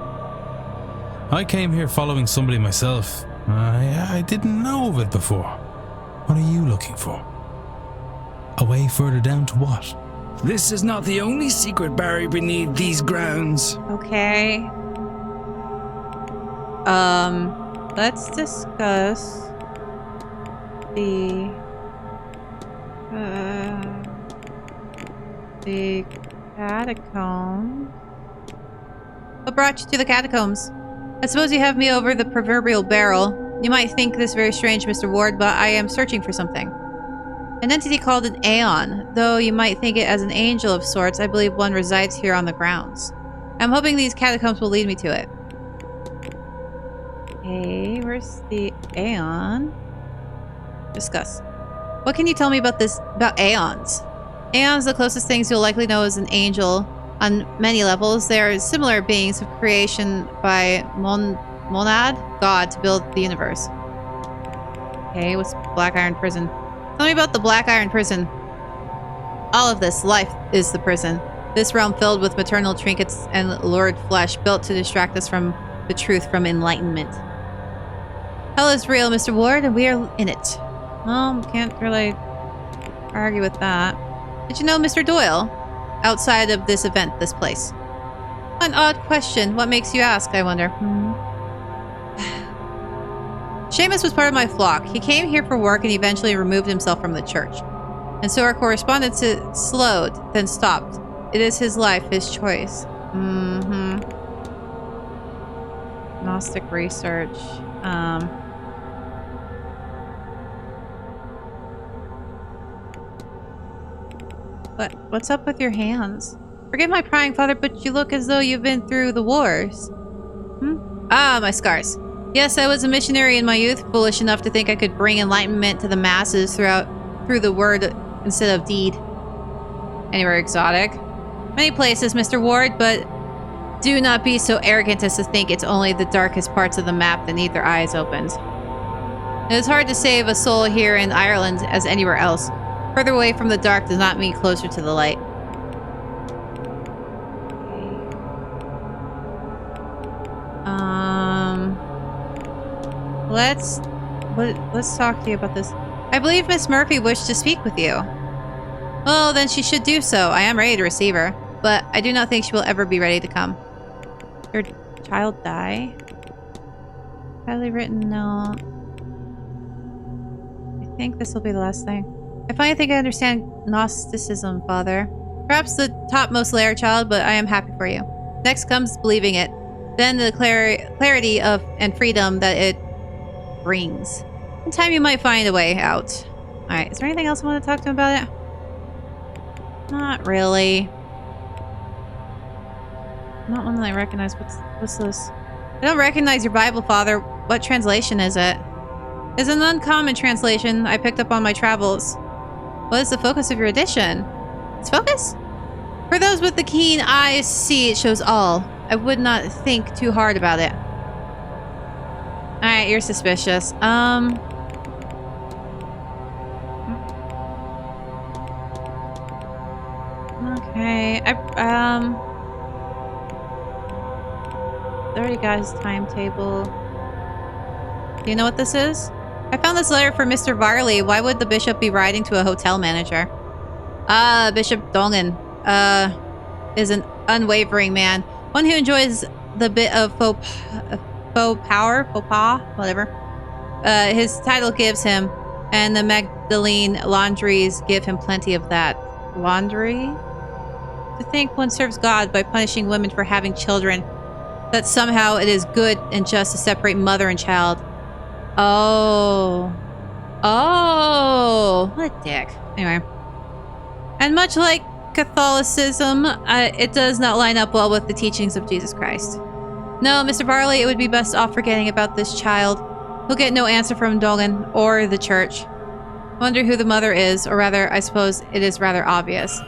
I came here following somebody myself. I didn't know of it before. What are you looking for? A way further down to what? This is not the only secret buried beneath these grounds. Okay. Let's discuss the catacombs. What brought you to the catacombs? I suppose you have me over the proverbial barrel. You might think this very strange, Mr. Ward, but I am searching for something. An entity called an Aeon. Though you might think it as an angel of sorts, I believe one resides here on the grounds. I'm hoping these catacombs will lead me to it. Okay, where's the Aeon? Discuss. What can you tell me about Aeons? Aeons, the closest things you'll likely know as an angel. On many levels, they are similar beings of creation by Monad, God, to build the universe. Okay, what's Black Iron Prison? Tell me about the Black Iron Prison. All of this life is the prison. This realm filled with maternal trinkets and lurid flesh built to distract us from the truth, from enlightenment. Hell is real, Mr. Ward, and we are in it. Well, can't really argue with that. Did you know Mr. Doyle? outside of this event, this place? An odd question. What makes you ask, I wonder? Seamus was part of my flock. He came here for work and eventually removed himself from the church. And so our correspondence slowed, then stopped. It is his life, his choice. Gnostic research. What's up with your hands? Forgive my prying, Father, but you look as though you've been through the wars. Ah, my scars. Yes, I was a missionary in my youth, foolish enough to think I could bring enlightenment to the masses through the word instead of deed. Anywhere exotic? Many places, Mr. Ward, but do not be so arrogant as to think it's only the darkest parts of the map that need their eyes opened. It is hard to save a soul here in Ireland as anywhere else. Further away from the dark does not mean closer to the light. Let's talk to you about this. I believe Miss Murphy wished to speak with you. Well, then she should do so. I am ready to receive her, but I do not think she will ever be ready to come. Your child die? Highly written note. I think this will be the last thing. I finally think I understand Gnosticism, Father. Perhaps the topmost layer, child, but I am happy for you. Next comes believing it. Then the clarity of and freedom that it brings. In time you might find a way out. Alright, is there anything else I want to talk to him about it? Not really. Not one that I recognize. What's this? I don't recognize your Bible, Father. What translation is it? It's an uncommon translation I picked up on my travels. What is the focus of your edition? Its focus? For those with the keen eyes see, it shows all. I would not think too hard about it. Alright, you're suspicious. Okay, I already got his timetable. Do you know what this is? I found this letter for Mr. Varley. Why would the bishop be writing to a hotel manager? Bishop Dongan, is an unwavering man. One who enjoys the bit of faux pas, whatever. His title gives him, and the Magdalene laundries give him plenty of that. Laundry? To think one serves God by punishing women for having children. That somehow it is good and just to separate mother and child. Oh. Oh. What a dick. Anyway. And much like Catholicism, it does not line up well with the teachings of Jesus Christ. No, Mr. Varley, it would be best off forgetting about this child. He'll get no answer from Dogan or the church. Wonder who the mother is, or rather, I suppose it is rather obvious.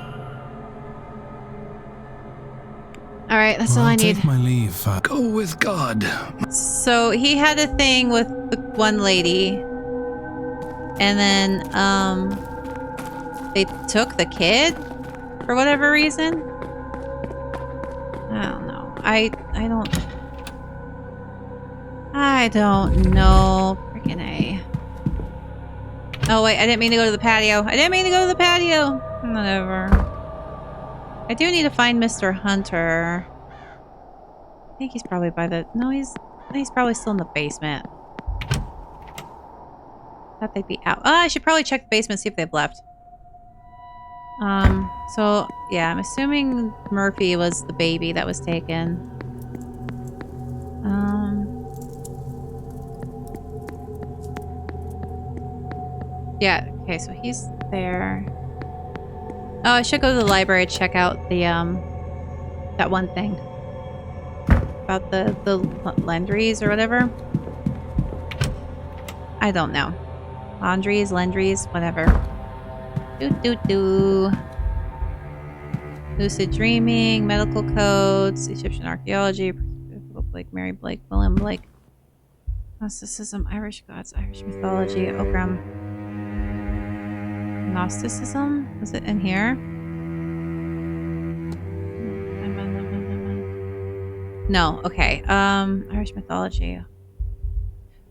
Alright, that's all I need. Take my leave. Go with God. So he had a thing with the one lady. And then, they took the kid? For whatever reason? I don't know. I don't know. Freaking A. Oh wait, I didn't mean to go to the patio. Whatever. I do need to find Mr. Hunter. I think he's probably by the... No, he's probably still in the basement. Thought they'd be out. Oh, I should probably check the basement, see if they've left. So, yeah, I'm assuming Murphy was the baby that was taken. Yeah, okay, so he's there. Oh, I should go to the library to check out the, that one thing. About the Lendries or whatever. I don't know. Laundries, Lendries, whatever. Lucid dreaming, medical codes, Egyptian archaeology, Blake, Mary Blake, William Blake, Gnosticism, Irish gods, Irish mythology, Ogram. Gnosticism? Was it in here? No, okay. Irish mythology.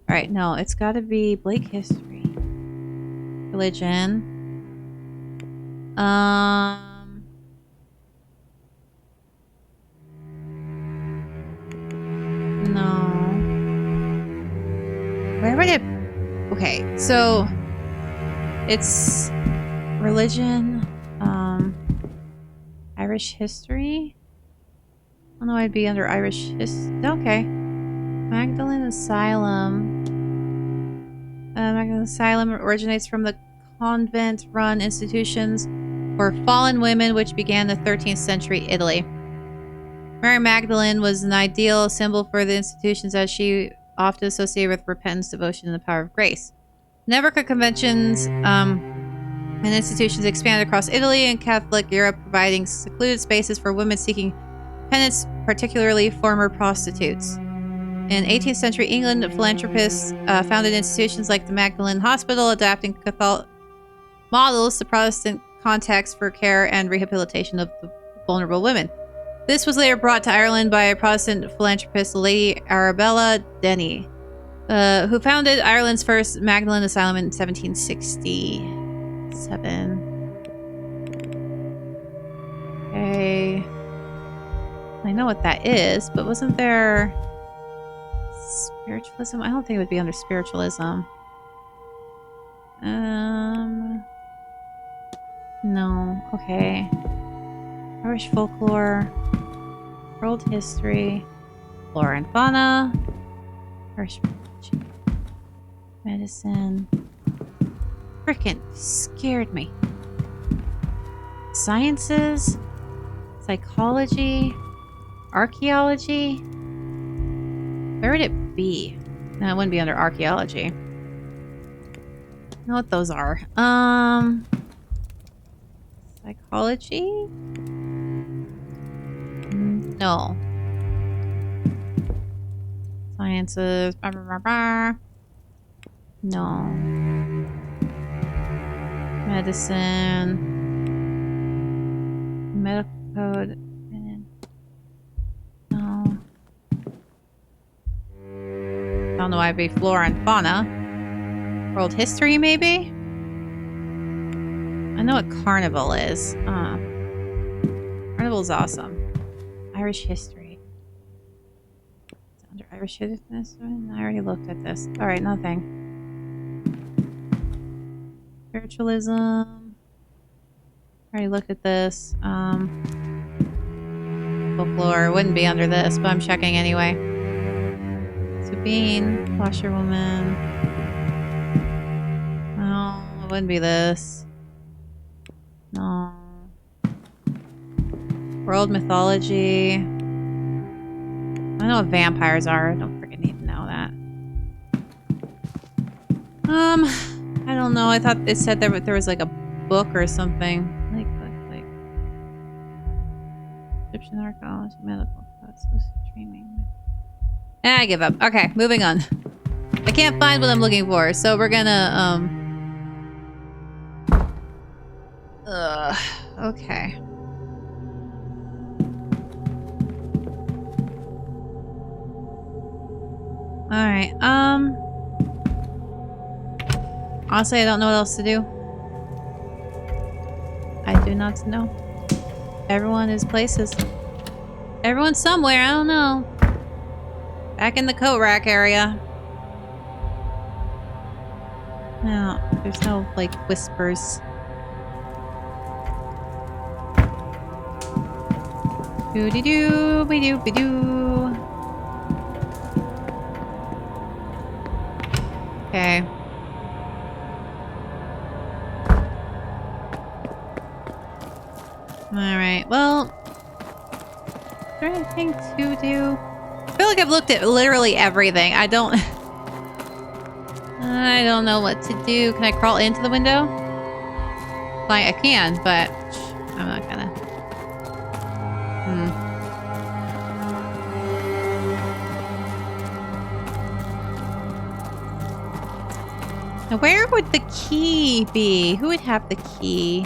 Alright, no, it's gotta be Blake history. Religion. No. Where would it... Okay, so... It's... Religion. Irish history? I don't know, I'd be under Irish history. Okay. Magdalene Asylum. Magdalene Asylum originates from the convent-run institutions for fallen women, which began in the 13th century Italy. Mary Magdalene was an ideal symbol for the institutions, as she often associated with repentance, devotion, and the power of grace. Network of conventions and institutions expanded across Italy and Catholic Europe, providing secluded spaces for women seeking penance, particularly former prostitutes. In 18th century England, philanthropists founded institutions like the Magdalene Hospital, adapting Catholic models to Protestant context for care and rehabilitation of vulnerable women. This was later brought to Ireland by a Protestant philanthropist, Lady Arabella Denny, who founded Ireland's first Magdalene Asylum in 1767. Okay. I know what that is, but wasn't there spiritualism? I don't think it would be under spiritualism. No. Okay. Irish folklore. World history. Flora and fauna. Irish medicine. Frickin' scared me. Sciences. Psychology. Archaeology. Where would it be? No, it wouldn't be under archaeology. I know what those are. Psychology? No. Sciences. Blah, blah, blah, blah. No. Medicine. Medical code. No. I don't know why it'd be flora and fauna. World history, maybe? I know what carnival is. Carnival's awesome. Irish history. It's under Irish history. I already looked at this. Alright, nothing. Spiritualism. Already looked at this. Folklore wouldn't be under this, but I'm checking anyway. Sabine, washerwoman. No, it wouldn't be this. No. World mythology. I know what vampires are. I don't freaking need to know that. I don't know. I thought it said there was like a book or something. Like Egyptian archaeology, medical thoughts, dreaming. I give up. Okay, moving on. I can't find what I'm looking for, so we're gonna okay. Alright, honestly, I don't know what else to do. I do not know. Everyone is places. Everyone's somewhere, I don't know. Back in the coat rack area. No, there's no, like, whispers. Doo-dee-doo-be-doo-be-doo. Okay. Alright, well... Is there anything to do? I feel like I've looked at literally everything. I don't know what to do. Can I crawl into the window? Like, I can, but I'm not gonna. Now, where would the key be? Who would have the key?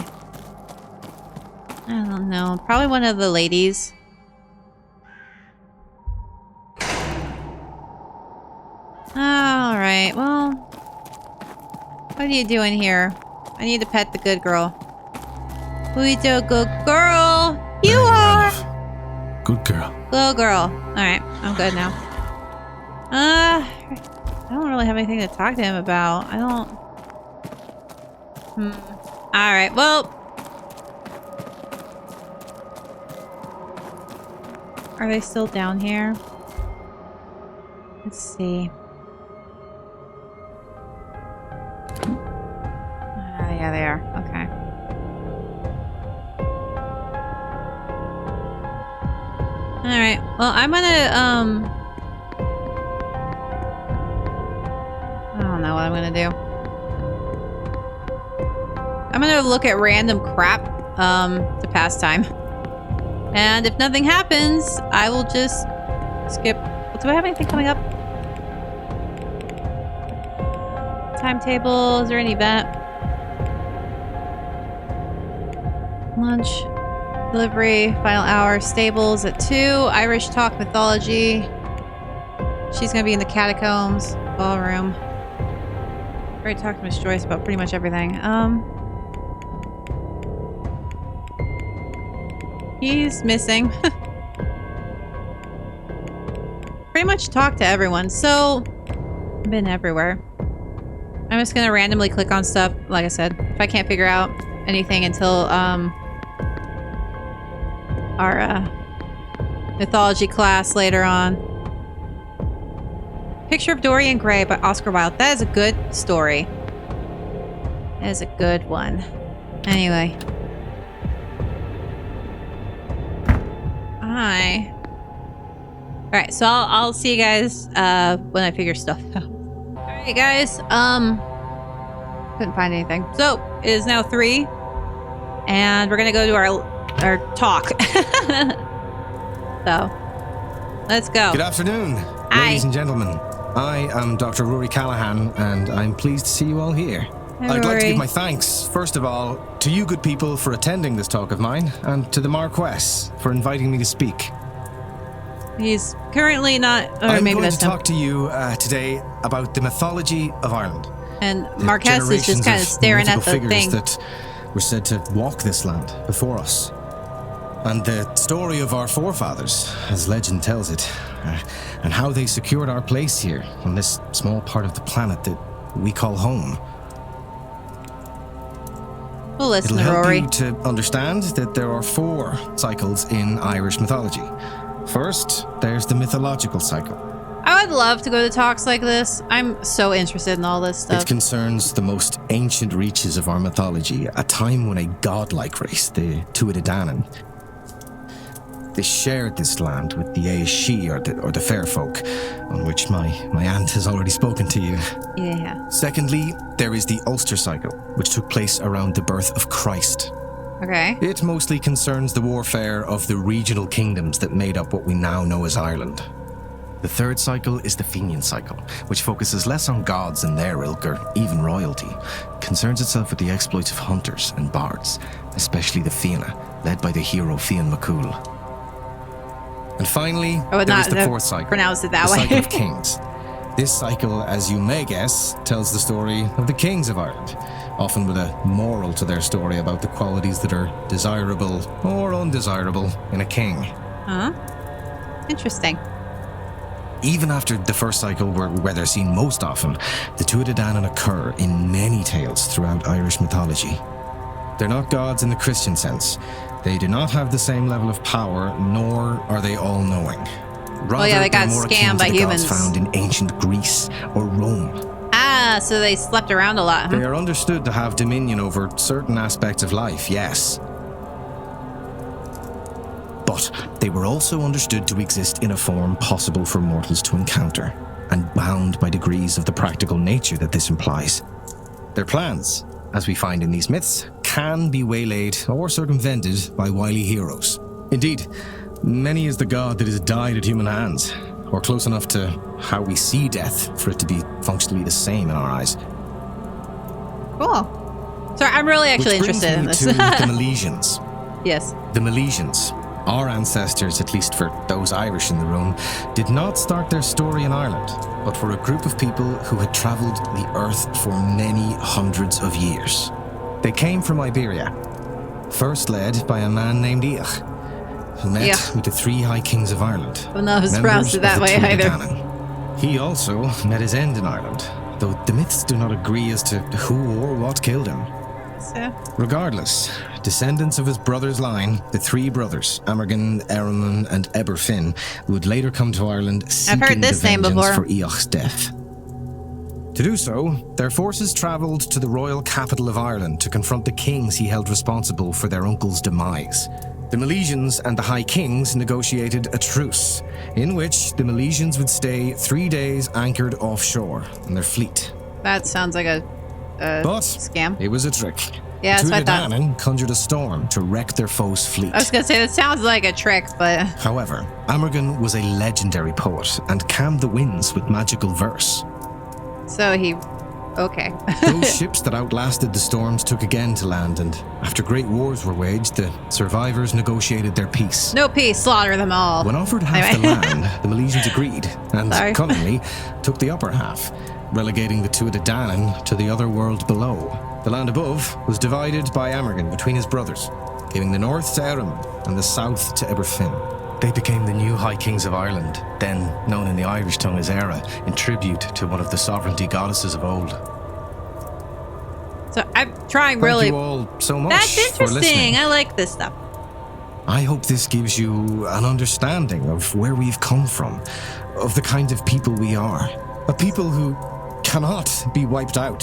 I don't know. Probably one of the ladies. Alright, well... What are you doing here? I need to pet the good girl. Who's a good girl? You are! Good girl. Good girl. Alright, I'm good now. I don't really have anything to talk to him about. I don't... Alright, well... Are they still down here? Let's see. Yeah, they are. Okay. Alright, well, I'm gonna, I don't know what I'm gonna do. I'm gonna look at random crap, to pass time. And if nothing happens, I will just skip. Do I have anything coming up? Timetable, is there any event? Lunch, delivery, final hour, stables at 2, Irish talk mythology. She's gonna be in the catacombs, ballroom. Already talked to Miss Joyce about pretty much everything. He's missing. Pretty much talked to everyone, so I've been everywhere. I'm just gonna randomly click on stuff, like I said. If I can't figure out anything until our mythology class later on. Picture of Dorian Gray by Oscar Wilde. That is a good story. That is a good one. Anyway. Hi. Alright, so I'll see you guys when I figure stuff out. Alright guys, couldn't find anything. So, it is now 3. And we're gonna go to our talk. So, let's go. Good afternoon, ladies and gentlemen. I am Dr. Rory Callahan, and I'm pleased to see you all here. Hi, I'd like to Rory. give my thanks, first of all, to you good people for attending this talk of mine, and to the Marquess for inviting me to speak. He's currently not... Or I'm maybe going that's to him. talk to you today about the mythology of Ireland. And The Marquez is just generations kind of staring at mythical the figures thing. that were said to walk this land before us. And the story of our forefathers, as legend tells it, and how they secured our place here on this small part of the planet that we call home. We'll listen It'll to help Rory. you to understand that there are 4 cycles in Irish mythology. First, there's the mythological cycle. I would love to go to talks like this. I'm so interested in all this It stuff. concerns the most ancient reaches of our mythology, a time when a godlike race, the Tuatha Dé Danann, they shared this land with the Aeshe, or the fair folk, on which my aunt has already spoken to you. Yeah. Secondly, there is the Ulster cycle, which took place around the birth of Christ. Okay. It mostly concerns the warfare of the regional kingdoms that made up what we now know as Ireland. The third cycle is the Fenian cycle, which focuses less on gods and their ilk or even royalty. It concerns itself with the exploits of hunters and bards, especially the Fianna, led by the hero Fiann McCool. And finally, I would there not is the have fourth cycle, pronounced it that the way. cycle of kings. This cycle, as you may guess, tells the story of the kings of Ireland, often with a moral to their story about the qualities that are desirable or undesirable in a king. Huh? Interesting. Even after the first cycle, where they're seen most often, the Tuatha Dé Danann occur in many tales throughout Irish mythology. They're not gods in the Christian sense. They do not have the same level of power, nor are they all-knowing. Rather, yeah, they got they're more akin scammed to by the humans. gods found in ancient Greece or Rome. Ah, so they slept around a lot, They huh? are understood to have dominion over certain aspects of life, yes. But they were also understood to exist in a form possible for mortals to encounter, and bound by degrees of the practical nature that this implies. Their plans, as we find in these myths, can be waylaid or circumvented by wily heroes. Indeed, many is the god that has died at human hands, or close enough to how we see death for it to be functionally the same in our eyes. Cool. Sorry, I'm really actually Which brings interested in me this. to the Milesians. Yes. The Milesians, our ancestors, at least for those Irish in the room, did not start their story in Ireland, but were a group of people who had travelled the earth for many hundreds of years. They came from Iberia, first led by a man named Each, who met with the 3 High Kings of Ireland. Well, no, it's members pronounced it of that the way Tuatha Dé either. Danann. He also met his end in Ireland, though the myths do not agree as to who or what killed him. So, Regardless, descendants of his brother's line, the three brothers, Amergin, Erimon, and Eberfin, would later come to Ireland seeking heard this the name vengeance before. for Eoch's death. To do so, their forces travelled to the royal capital of Ireland to confront the kings he held responsible for their uncle's demise. The Milesians and the High Kings negotiated a truce, in which the Milesians would stay 3 days anchored offshore on their fleet. that sounds like a But scam. it was a trick. Yeah, that's what I thought. Tuatha conjured a storm to wreck their foe's fleet. I was gonna say, that sounds like a trick, but... However, Amergin was a legendary poet and calmed the winds with magical verse. So he... Okay. Those ships that outlasted the storms took again to land, and after great wars were waged, the survivors negotiated their peace. No peace, slaughter them all. When offered half the land, the Milesians agreed, and Sorry. cunningly took the upper half, relegating the Tuatha to the other world below. The land above was divided by Amergin between his brothers, giving the north to Erimon and the south to Eberfin. They became the new High Kings of Ireland, then known in the Irish tongue as Era, in tribute to one of the sovereignty goddesses of old. So I'm trying really... Thank you all so much That's for interesting. listening. I like this stuff. I hope this gives you an understanding of where we've come from, of the kind of people we are, of people who cannot be wiped out,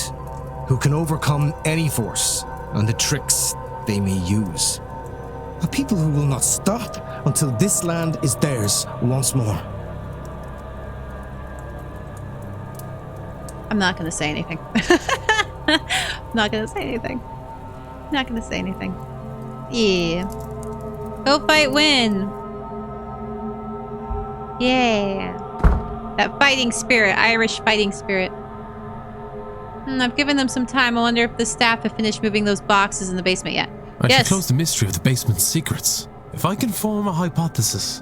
who can overcome any force and the tricks they may use. A people who will not stop until this land is theirs once more. I'm not gonna say anything. I'm not gonna say anything. Not gonna say anything. Yeah. Go fight, win. Yeah. That fighting spirit, Irish fighting spirit. I've given them some time. I wonder if the staff have finished moving those boxes in the basement yet. I Yes. should close the mystery of the basement's secrets. If I can form a hypothesis,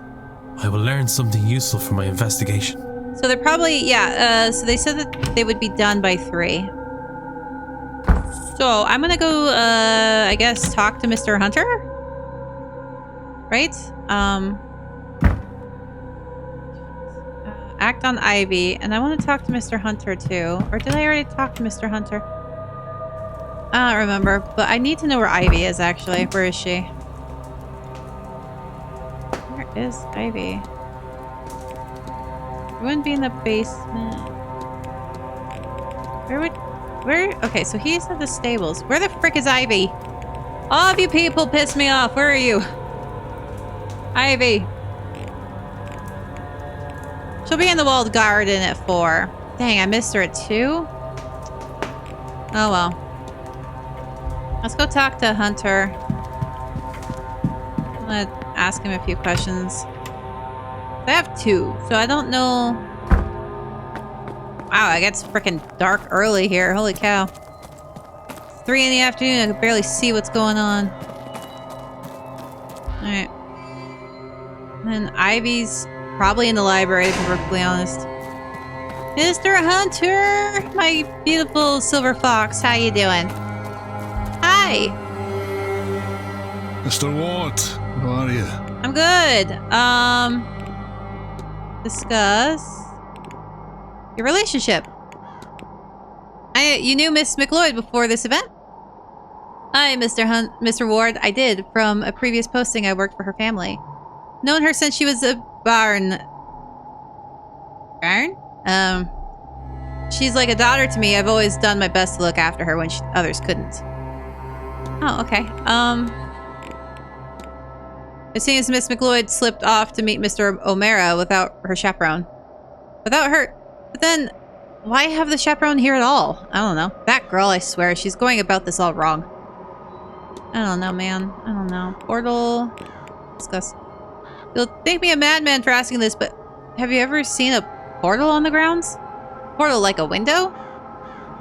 I will learn something useful for my investigation. So they're probably, yeah, so they said that they would be done by 3. So I'm gonna go, I guess, talk to Mr. Hunter? Right? Act on Ivy, and I want to talk to Mr. Hunter too. Or did I already talk to Mr. Hunter? I don't remember, but I need to know where Ivy is, actually. Where is she? Where is Ivy? It wouldn't be in the basement. Where? Okay, so he's at the stables. Where the frick is Ivy? All of you people piss me off. Where are you? Ivy. She'll be in the walled garden at 4. Dang, I missed her at 2? Oh well. Let's go talk to Hunter. I'm gonna ask him a few questions. I have 2, so I don't know. Wow, it gets freaking dark early here. Holy cow. It's 3 in the afternoon. I can barely see what's going on. Alright. And then Ivy's probably in the library, to be perfectly honest. Mr. Hunter! My beautiful silver fox, how you doing? Hi! Mr. Ward, how are you? I'm good. Discuss your relationship. You knew Miss McLeod before this event? Hi, Mr. Ward. I did. From a previous posting, I worked for her family. Known her since she was a Barn? She's like a daughter to me. I've always done my best to look after her when others couldn't. Oh, okay. It seems Miss McLeod slipped off to meet Mr. O'Mara without her chaperone. Without her... But then, why have the chaperone here at all? I don't know. That girl, I swear, she's going about this all wrong. I don't know, man. I don't know. Portal... Discuss. You'll think me a madman for asking this, but have you ever seen a portal on the grounds? Portal like a window?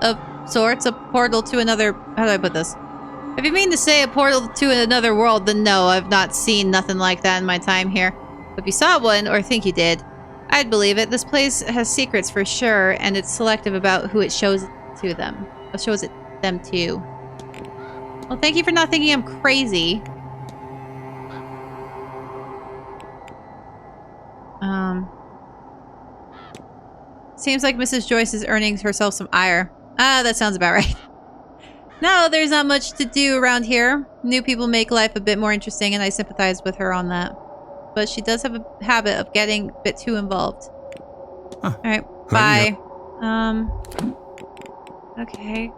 Of sorts, a portal to another... How do I put this? If you mean to say a portal to another world, then no, I've not seen nothing like that in my time here. But if you saw one, or think you did, I'd believe it. This place has secrets for sure, and it's selective about who it shows it to them. It shows it them to. Well, thank you for not thinking I'm crazy. Seems like Mrs. Joyce is earning herself some ire. Ah, that sounds about right. No, there's not much to do around here. New people make life a bit more interesting, and I sympathize with her on that. But she does have a habit of getting a bit too involved. Huh. Alright, bye. Okay.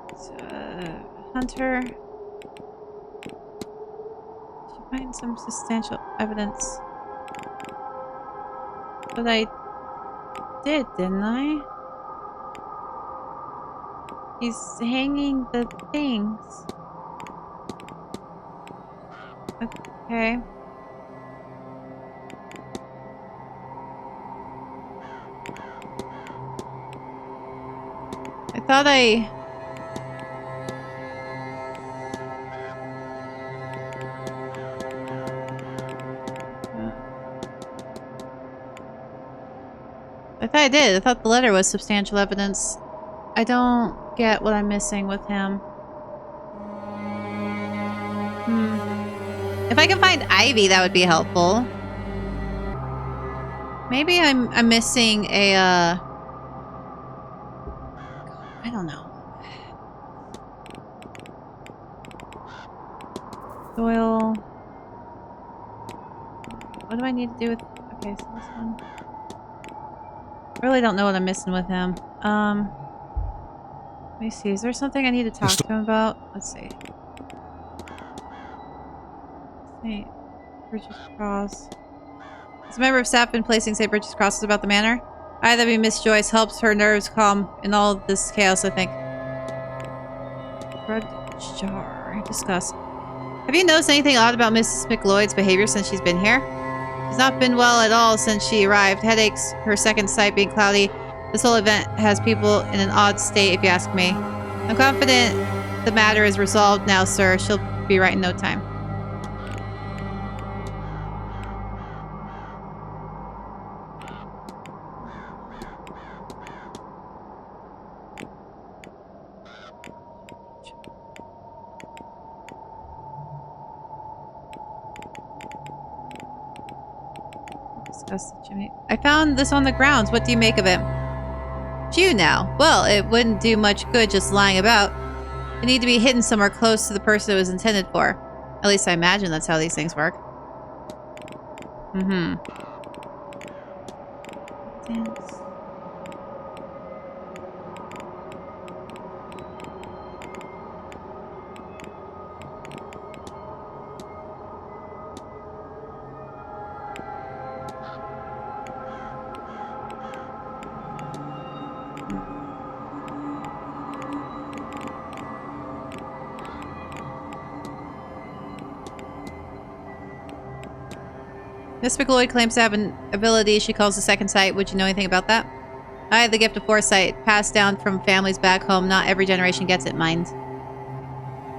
Hunter. Should find some substantial evidence. But I did, didn't I? He's hanging the things. Okay. I thought I did. I thought the letter was substantial evidence. I don't get what I'm missing with him. If I can find Ivy, that would be helpful. Maybe I'm missing a I don't know. Doyle. What do I need to do with... Okay, so this one. I really don't know what I'm missing with him. Let me see. Is there something I need to talk to him about? Let's see. St. Bridget's Cross. Has a member of staff been placing St. Bridget's crosses about the manor? That'd be Miss Joyce. Helps her nerves calm in all this chaos, I think. Red jar. Discuss. Have you noticed anything odd about Mrs. McLeod's behavior since she's been here? She's not been well at all since she arrived. Headaches, her second sight being cloudy. This whole event has people in an odd state, if you ask me. I'm confident the matter is resolved now, sir. She'll be right in no time. I found this on the grounds. What do you make of it? You now. Well, it wouldn't do much good just lying about. It need to be hidden somewhere close to the person it was intended for. At least I imagine that's how these things work. Dance. Miss McLeod claims to have an ability she calls the second sight. Would you know anything about that? I have the gift of foresight, passed down from families back home. Not every generation gets it, mind.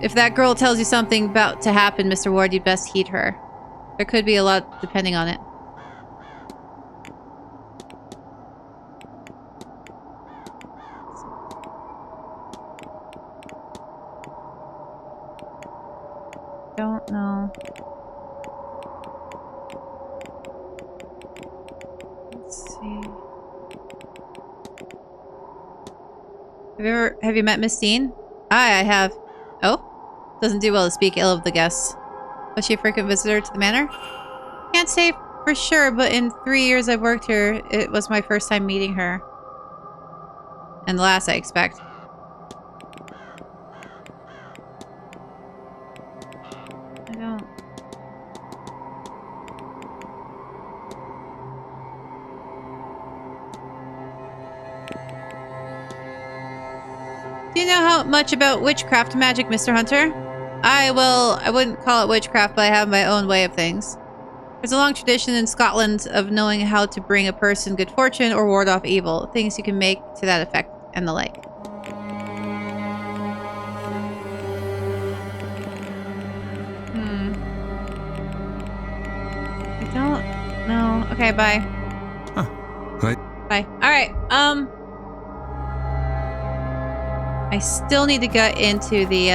If that girl tells you something about to happen, Mr. Ward, you'd best heed her. There could be a lot depending on it. Don't know. Let's see. Have you met Miss Dean? Aye, I have. Oh? Doesn't do well to speak ill of the guests. Was she a frequent visitor to the manor? Can't say for sure, but in 3 years I've worked here, it was my first time meeting her. And the last, I expect. I don't... Do you know how much about witchcraft magic, Mr. Hunter? I wouldn't call it witchcraft, but I have my own way of things. There's a long tradition in Scotland of knowing how to bring a person good fortune or ward off evil. Things you can make to that effect and the like. I don't know. Okay, bye. Huh. Right. Bye. Alright, I still need to get into the,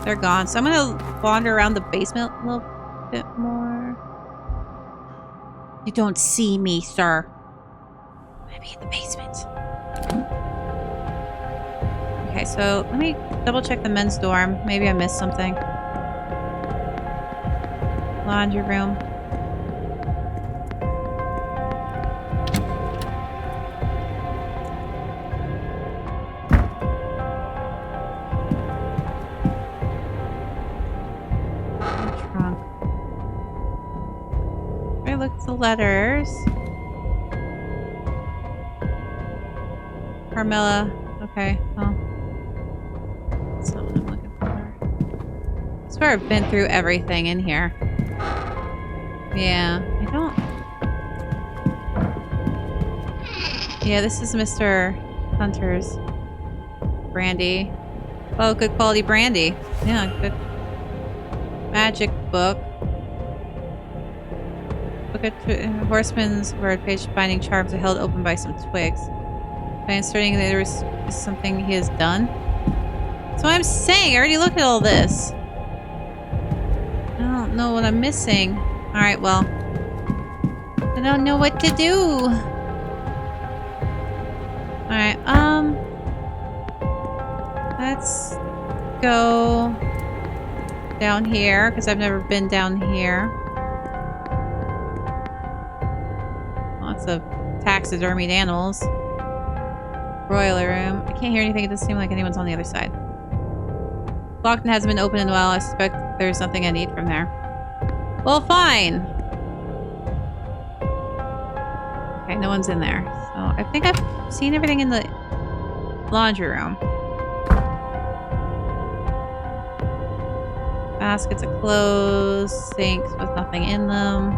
they're gone. So I'm gonna wander around the basement a little bit more. You don't see me, sir. I'm gotta be in the basement. Okay, so let me double check the men's dorm. Maybe I missed something. Laundry room. Trunk. I look at the letters. Carmela. Okay, well. That's not what I'm looking for. I swear I've been through everything in here. Yeah, I don't... Yeah, this is Mr. Hunter's brandy. Oh, good quality brandy. Yeah, good. Magic book. Book of Horseman's Word page binding charms are held open by some twigs. By inserting that there is something he has done. That's what I'm saying. I already looked at all this. I don't know what I'm missing. Alright, well. I don't know what to do. Alright, let's go down here, because I've never been down here. Lots of taxidermied animals. Broiler room. I can't hear anything. It doesn't seem like anyone's on the other side. Locked and hasn't been opened in a while. I suspect there's nothing I need from there. Well, fine. Okay, no one's in there. So I think I've seen everything in the laundry room. Baskets of clothes, sinks with nothing in them.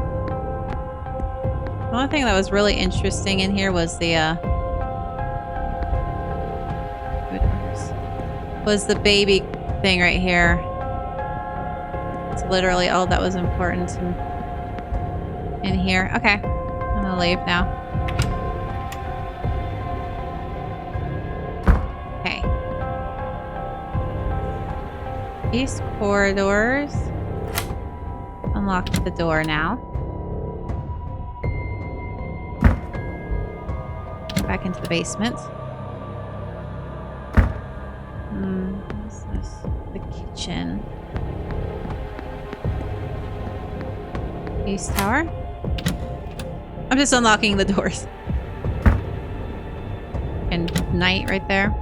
The only thing that was really interesting in here was the baby thing right here. It's literally all that was important in here. Okay, I'm gonna leave now. Okay. East corridors. Unlock the door now. Back into the basement. What's this? The kitchen. East tower. I'm just unlocking the doors. And night right there.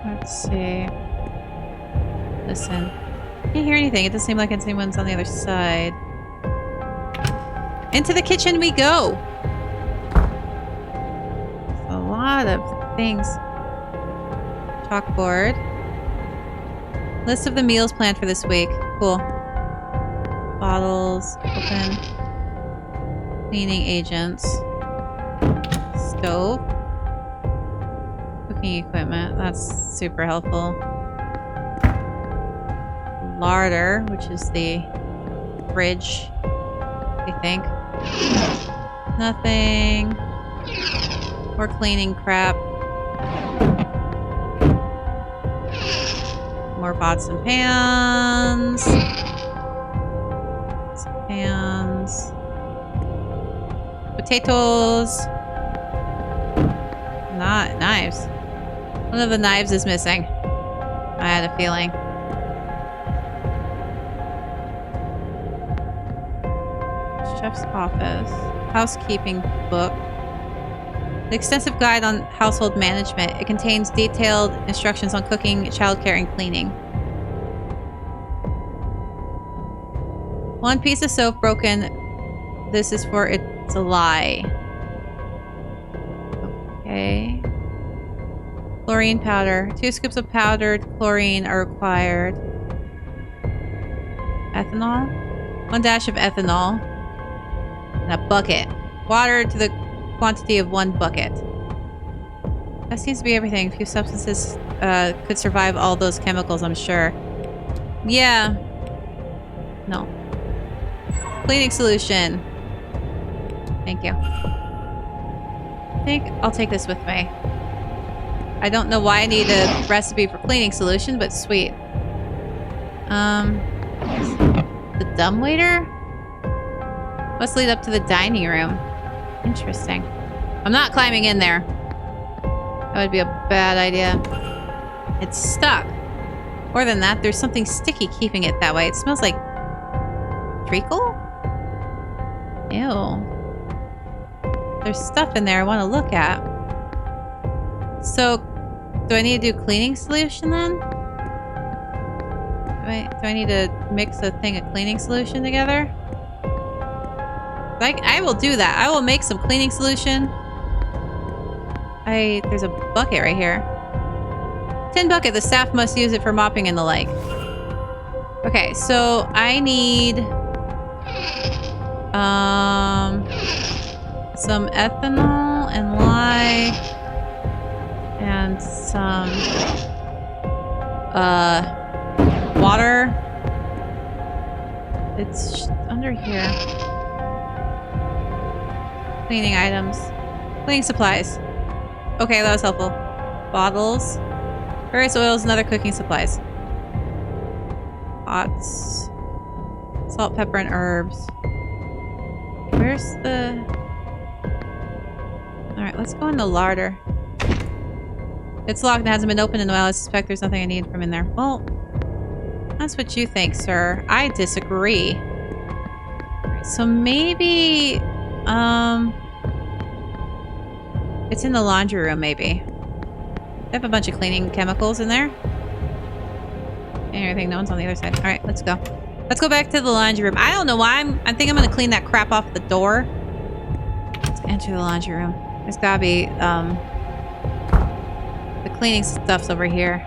Let's see. Listen. Can't hear anything. It doesn't seem like anyone's on the other side. Into the kitchen we go! A lot of things. Chalkboard. List of the meals planned for this week. Cool. Bottles. Open. Cleaning agents. Stove. Cooking equipment. That's super helpful. Larder, which is the fridge, I think. Nothing. More cleaning crap. More pots and pans. Pans. Potatoes. Not knives. One of the knives is missing. I had a feeling. Chef's office. Housekeeping book. The extensive guide on household management. It contains detailed instructions on cooking, childcare, and cleaning. One piece of soap broken. This is for It's a Lie. Okay. Chlorine powder. 2 scoops of powdered chlorine are required. Ethanol. 1 dash of ethanol. And a bucket. Water to the quantity of 1 bucket. That seems to be everything. Few substances could survive all those chemicals, I'm sure. Yeah. No. Cleaning solution. Thank you. I think I'll take this with me. I don't know why I need a recipe for cleaning solution, but sweet. The dumbwaiter? Must lead up to the dining room. Interesting. I'm not climbing in there. That would be a bad idea. It's stuck. More than that, there's something sticky keeping it that way. It smells like treacle? Ew. There's stuff in there I want to look at. So, do I need to do cleaning solution then? Do I need to mix a thing of cleaning solution together? I will do that. I will make some cleaning solution. There's a bucket right here. Tin bucket. The staff must use it for mopping and the like. Okay, so I need some ethanol and lye and some water. It's under here. Cleaning items. Cleaning supplies. Okay, that was helpful. Bottles. Various oils and other cooking supplies. Pots. Salt, pepper, and herbs. Where's the... Alright, let's go in the larder. It's locked and hasn't been opened in a while. I suspect there's nothing I need from in there. Well, that's what you think, sir. I disagree. So maybe... It's in the laundry room, maybe. I have a bunch of cleaning chemicals in there. And everything. No one's on the other side. Alright, let's go. Let's go back to the laundry room. I don't know why I think I'm gonna clean that crap off the door. Let's enter the laundry room. There's gotta be, the cleaning stuff's over here.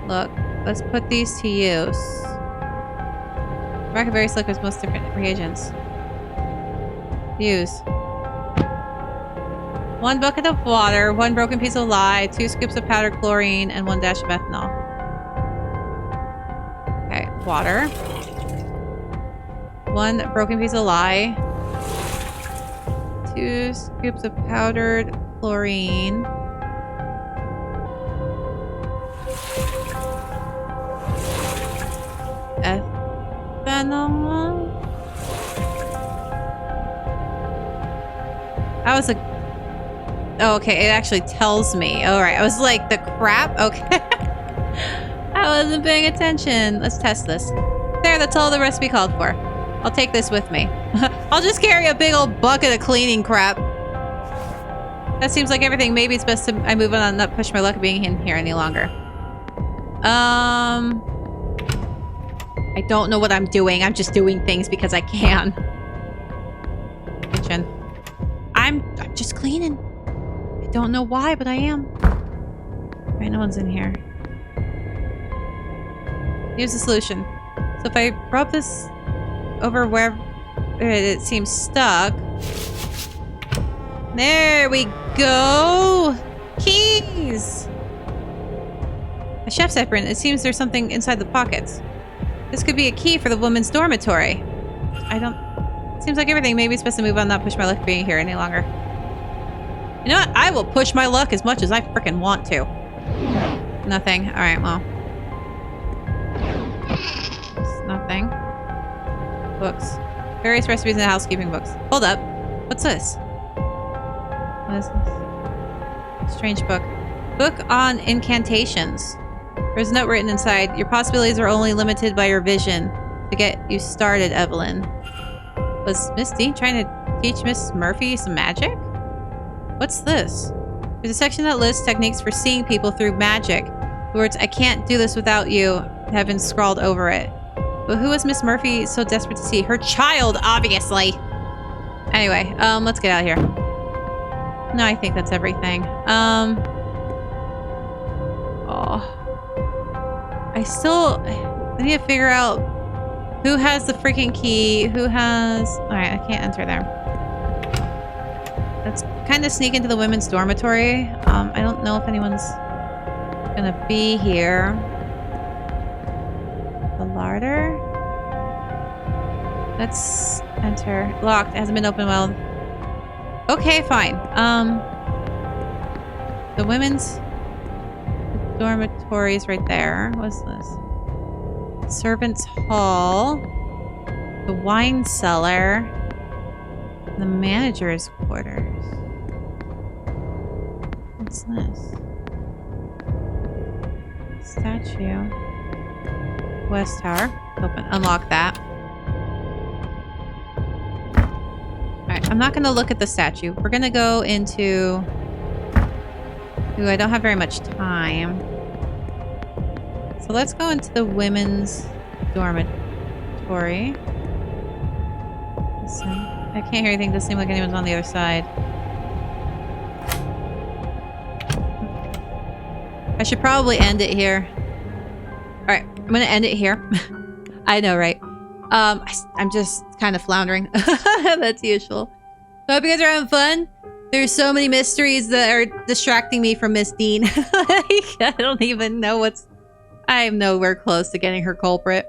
Look. Let's put these to use. Rack of various liquids, most different reagents. Use. 1 bucket of water, 1 broken piece of lye, 2 scoops of powdered chlorine, and 1 dash of ethanol. Okay, water. 1 broken piece of lye. 2 scoops of powdered chlorine. Ethanol. That was a... Oh, okay, it actually tells me. Alright, I was like, the crap? Okay. I wasn't paying attention. Let's test this. There, that's all the recipe called for. I'll take this with me. I'll just carry a big old bucket of cleaning crap. That seems like everything. Maybe it's best I move on and not push my luck being in here any longer. I don't know what I'm doing. I'm just doing things because I can. Kitchen. I'm just cleaning. I don't know why, but I am. Alright, no one's in here. Here's the solution. So if I rub this over where it seems stuck. There we go! Keys! A chef's apron. It seems there's something inside the pockets. This could be a key for the women's dormitory. Seems like everything. Maybe it's best to move on, not push my luck being here any longer. You know what? I will push my luck as much as I freaking want to. Nothing. Alright, well. Nothing. Books. Various recipes and housekeeping books. Hold up. What's this? What is this? Strange book. Book on incantations. There's a note written inside. Your possibilities are only limited by your vision. To get you started, Evelyn. Was Miss Dean trying to teach Miss Murphy some magic? What's this? There's a section that lists techniques for seeing people through magic. The words, "I can't do this without you," have been scrawled over it. But who was Miss Murphy so desperate to see? Her child, obviously! Anyway, let's get out of here. No, I think that's everything. I need to figure out who has the freaking key, who has... Alright, I can't enter there. Let's kind of sneak into the women's dormitory. I don't know if anyone's gonna be here. The larder? Let's enter. Locked. It hasn't been opened well. Okay, fine. The women's dormitory is right there. What's this? Servants' hall. The wine cellar. The manager's quarters. What's this? Statue. West Tower. Open. Unlock that. Alright, I'm not going to look at the statue. We're going to go into... Ooh, I don't have very much time. So let's go into the women's dormitory. Listen, I can't hear anything. Doesn't seem like anyone's on the other side. I should probably end it here. Alright, I'm gonna end it here. I know, right? I'm just kind of floundering. That's usual. So I hope you guys are having fun. There's so many mysteries that are distracting me from Miss Dean. I don't even know what's... I'm nowhere close to getting her culprit.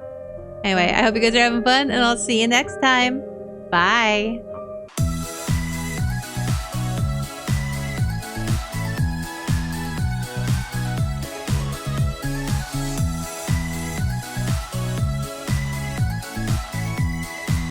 Anyway, I hope you guys are having fun, and I'll see you next time. Bye.